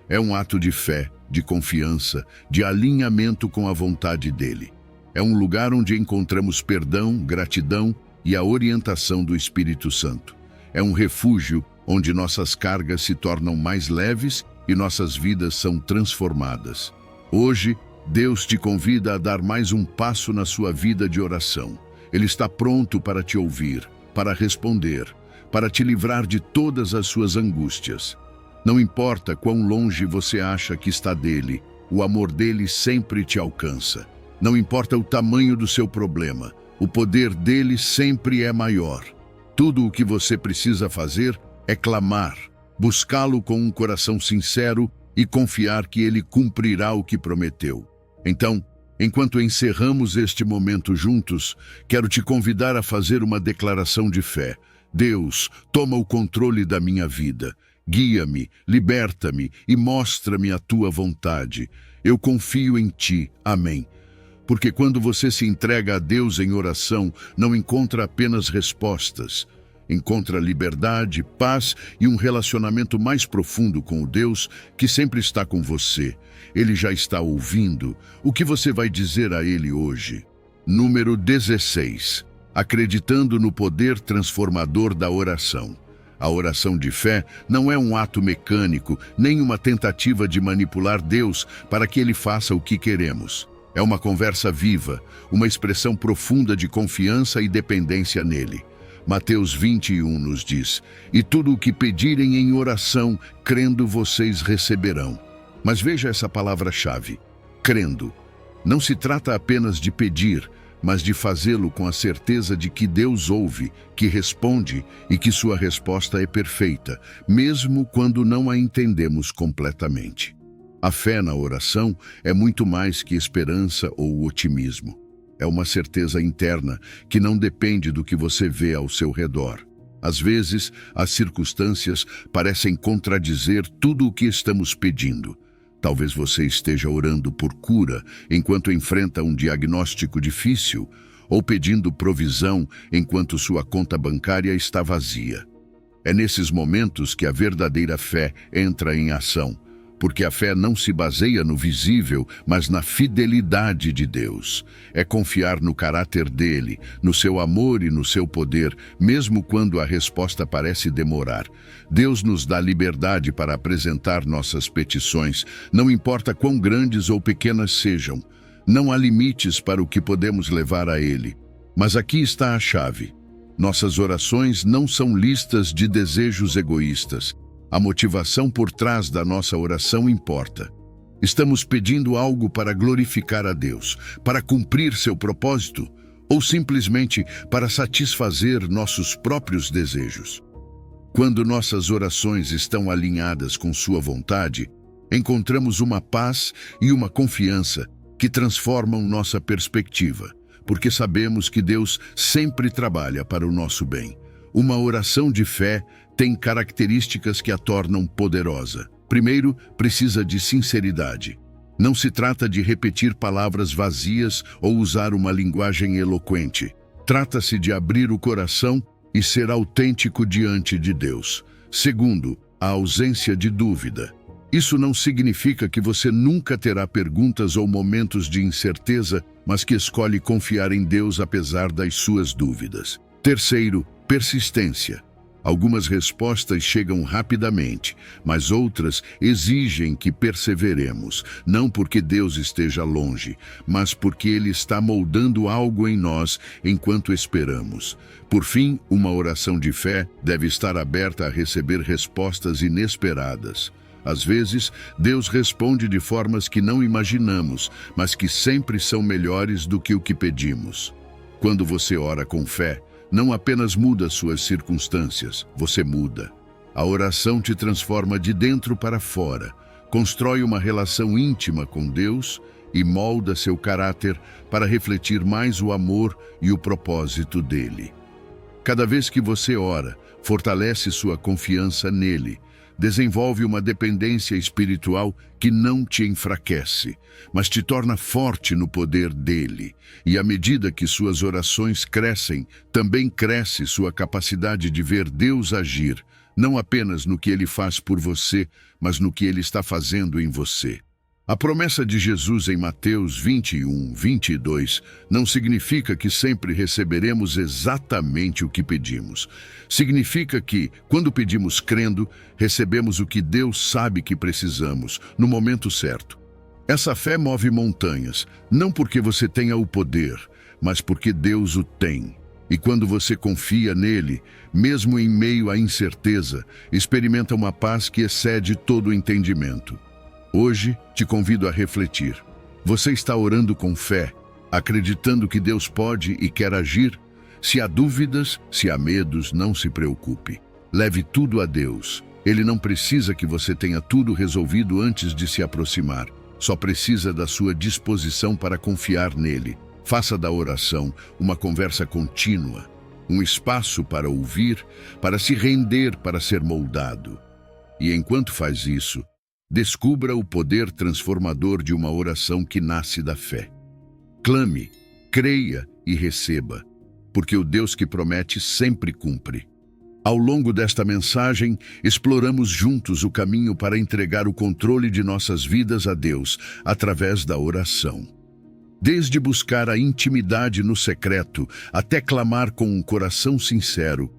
É um ato de fé, de confiança, de alinhamento com a vontade dele. É um lugar onde encontramos perdão, gratidão e a orientação do Espírito Santo. É um refúgio onde nossas cargas se tornam mais leves e nossas vidas são transformadas. Hoje, Deus te convida a dar mais um passo na sua vida de oração. Ele está pronto para te ouvir, para responder, para te livrar de todas as suas angústias. Não importa quão longe você acha que está dele, o amor dele sempre te alcança. Não importa o tamanho do seu problema, o poder dele sempre é maior. Tudo o que você precisa fazer é clamar, buscá-lo com um coração sincero e confiar que ele cumprirá o que prometeu. Então, enquanto encerramos este momento juntos, quero te convidar a fazer uma declaração de fé. Deus, toma o controle da minha vida. Guia-me, liberta-me e mostra-me a tua vontade. Eu confio em ti. Amém. Porque quando você se entrega a Deus em oração, não encontra apenas respostas. Encontra liberdade, paz e um relacionamento mais profundo com o Deus que sempre está com você. Ele já está ouvindo. O que você vai dizer a ele hoje? Número 16. Acreditando no poder transformador da oração. A oração de fé não é um ato mecânico, nem uma tentativa de manipular Deus para que ele faça o que queremos. É uma conversa viva, uma expressão profunda de confiança e dependência nele. Mateus 21 nos diz: "E tudo o que pedirem em oração, crendo vocês receberão." Mas veja essa palavra-chave, crendo. Não se trata apenas de pedir, mas de fazê-lo com a certeza de que Deus ouve, que responde e que sua resposta é perfeita, mesmo quando não a entendemos completamente. A fé na oração é muito mais que esperança ou otimismo. É uma certeza interna que não depende do que você vê ao seu redor. Às vezes, as circunstâncias parecem contradizer tudo o que estamos pedindo. Talvez você esteja orando por cura enquanto enfrenta um diagnóstico difícil, ou pedindo provisão enquanto sua conta bancária está vazia. É nesses momentos que a verdadeira fé entra em ação, porque a fé não se baseia no visível, mas na fidelidade de Deus. É confiar no caráter dele, no seu amor e no seu poder, mesmo quando a resposta parece demorar. Deus nos dá liberdade para apresentar nossas petições, não importa quão grandes ou pequenas sejam. Não há limites para o que podemos levar a ele. Mas aqui está a chave. Nossas orações não são listas de desejos egoístas. A motivação por trás da nossa oração importa. Estamos pedindo algo para glorificar a Deus, para cumprir seu propósito, ou simplesmente para satisfazer nossos próprios desejos. Quando nossas orações estão alinhadas com sua vontade, encontramos uma paz e uma confiança que transformam nossa perspectiva, porque sabemos que Deus sempre trabalha para o nosso bem. Uma oração de fé tem características que a tornam poderosa. Primeiro, precisa de sinceridade. Não se trata de repetir palavras vazias ou usar uma linguagem eloquente. Trata-se de abrir o coração e ser autêntico diante de Deus. Segundo, a ausência de dúvida. Isso não significa que você nunca terá perguntas ou momentos de incerteza, mas que escolhe confiar em Deus apesar das suas dúvidas. Terceiro, persistência. Algumas respostas chegam rapidamente, mas outras exigem que perseveremos, não porque Deus esteja longe, mas porque Ele está moldando algo em nós enquanto esperamos. Por fim, uma oração de fé deve estar aberta a receber respostas inesperadas. Às vezes, Deus responde de formas que não imaginamos, mas que sempre são melhores do que o que pedimos. Quando você ora com fé, não apenas muda suas circunstâncias, você muda. A oração te transforma de dentro para fora, constrói uma relação íntima com Deus e molda seu caráter para refletir mais o amor e o propósito dele. Cada vez que você ora, fortalece sua confiança nele, desenvolve uma dependência espiritual que não te enfraquece, mas te torna forte no poder dele. E à medida que suas orações crescem, também cresce sua capacidade de ver Deus agir, não apenas no que ele faz por você, mas no que ele está fazendo em você. A promessa de Jesus em Mateus 21, 22 não significa que sempre receberemos exatamente o que pedimos. Significa que, quando pedimos crendo, recebemos o que Deus sabe que precisamos, no momento certo. Essa fé move montanhas, não porque você tenha o poder, mas porque Deus o tem. E quando você confia nele, mesmo em meio à incerteza, experimenta uma paz que excede todo o entendimento. Hoje, te convido a refletir. Você está orando com fé, acreditando que Deus pode e quer agir? Se há dúvidas, se há medos, não se preocupe. Leve tudo a Deus. Ele não precisa que você tenha tudo resolvido antes de se aproximar. Só precisa da sua disposição para confiar nele. Faça da oração uma conversa contínua, um espaço para ouvir, para se render, para ser moldado. E enquanto faz isso, descubra o poder transformador de uma oração que nasce da fé. Clame, creia e receba, porque o Deus que promete sempre cumpre. Ao longo desta mensagem, exploramos juntos o caminho para entregar o controle de nossas vidas a Deus através da oração. Desde buscar a intimidade no secreto até clamar com um coração sincero,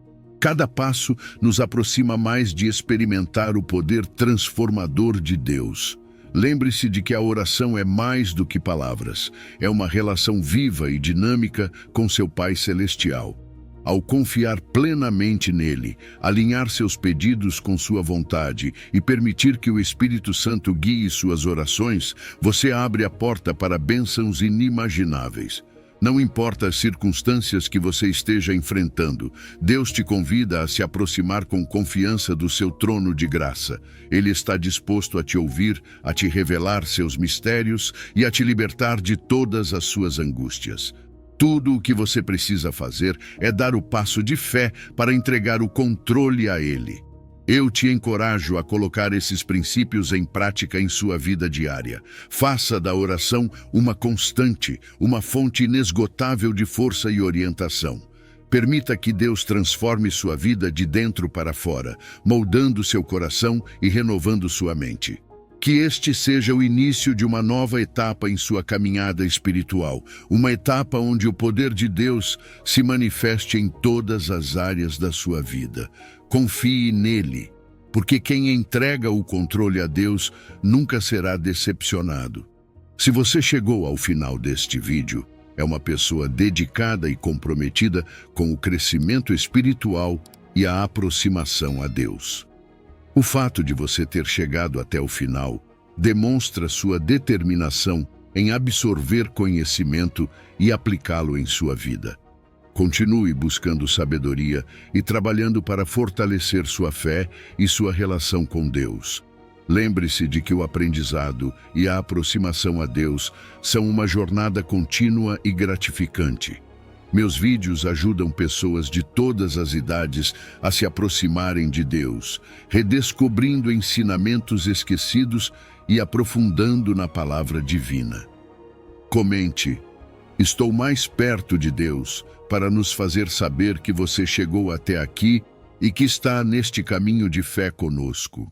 cada passo nos aproxima mais de experimentar o poder transformador de Deus. Lembre-se de que a oração é mais do que palavras. É uma relação viva e dinâmica com seu Pai Celestial. Ao confiar plenamente nele, alinhar seus pedidos com sua vontade e permitir que o Espírito Santo guie suas orações, você abre a porta para bênçãos inimagináveis. Não importa as circunstâncias que você esteja enfrentando, Deus te convida a se aproximar com confiança do seu trono de graça. Ele está disposto a te ouvir, a te revelar seus mistérios e a te libertar de todas as suas angústias. Tudo o que você precisa fazer é dar o passo de fé para entregar o controle a Ele. Eu te encorajo a colocar esses princípios em prática em sua vida diária. Faça da oração uma constante, uma fonte inesgotável de força e orientação. Permita que Deus transforme sua vida de dentro para fora, moldando seu coração e renovando sua mente. Que este seja o início de uma nova etapa em sua caminhada espiritual, uma etapa onde o poder de Deus se manifeste em todas as áreas da sua vida. Confie nele, porque quem entrega o controle a Deus nunca será decepcionado. Se você chegou ao final deste vídeo, é uma pessoa dedicada e comprometida com o crescimento espiritual e a aproximação a Deus. O fato de você ter chegado até o final demonstra sua determinação em absorver conhecimento e aplicá-lo em sua vida. Continue buscando sabedoria e trabalhando para fortalecer sua fé e sua relação com Deus. Lembre-se de que o aprendizado e a aproximação a Deus são uma jornada contínua e gratificante. Meus vídeos ajudam pessoas de todas as idades a se aproximarem de Deus, redescobrindo ensinamentos esquecidos e aprofundando na palavra divina. Comente: estou mais perto de Deus, para nos fazer saber que você chegou até aqui e que está neste caminho de fé conosco.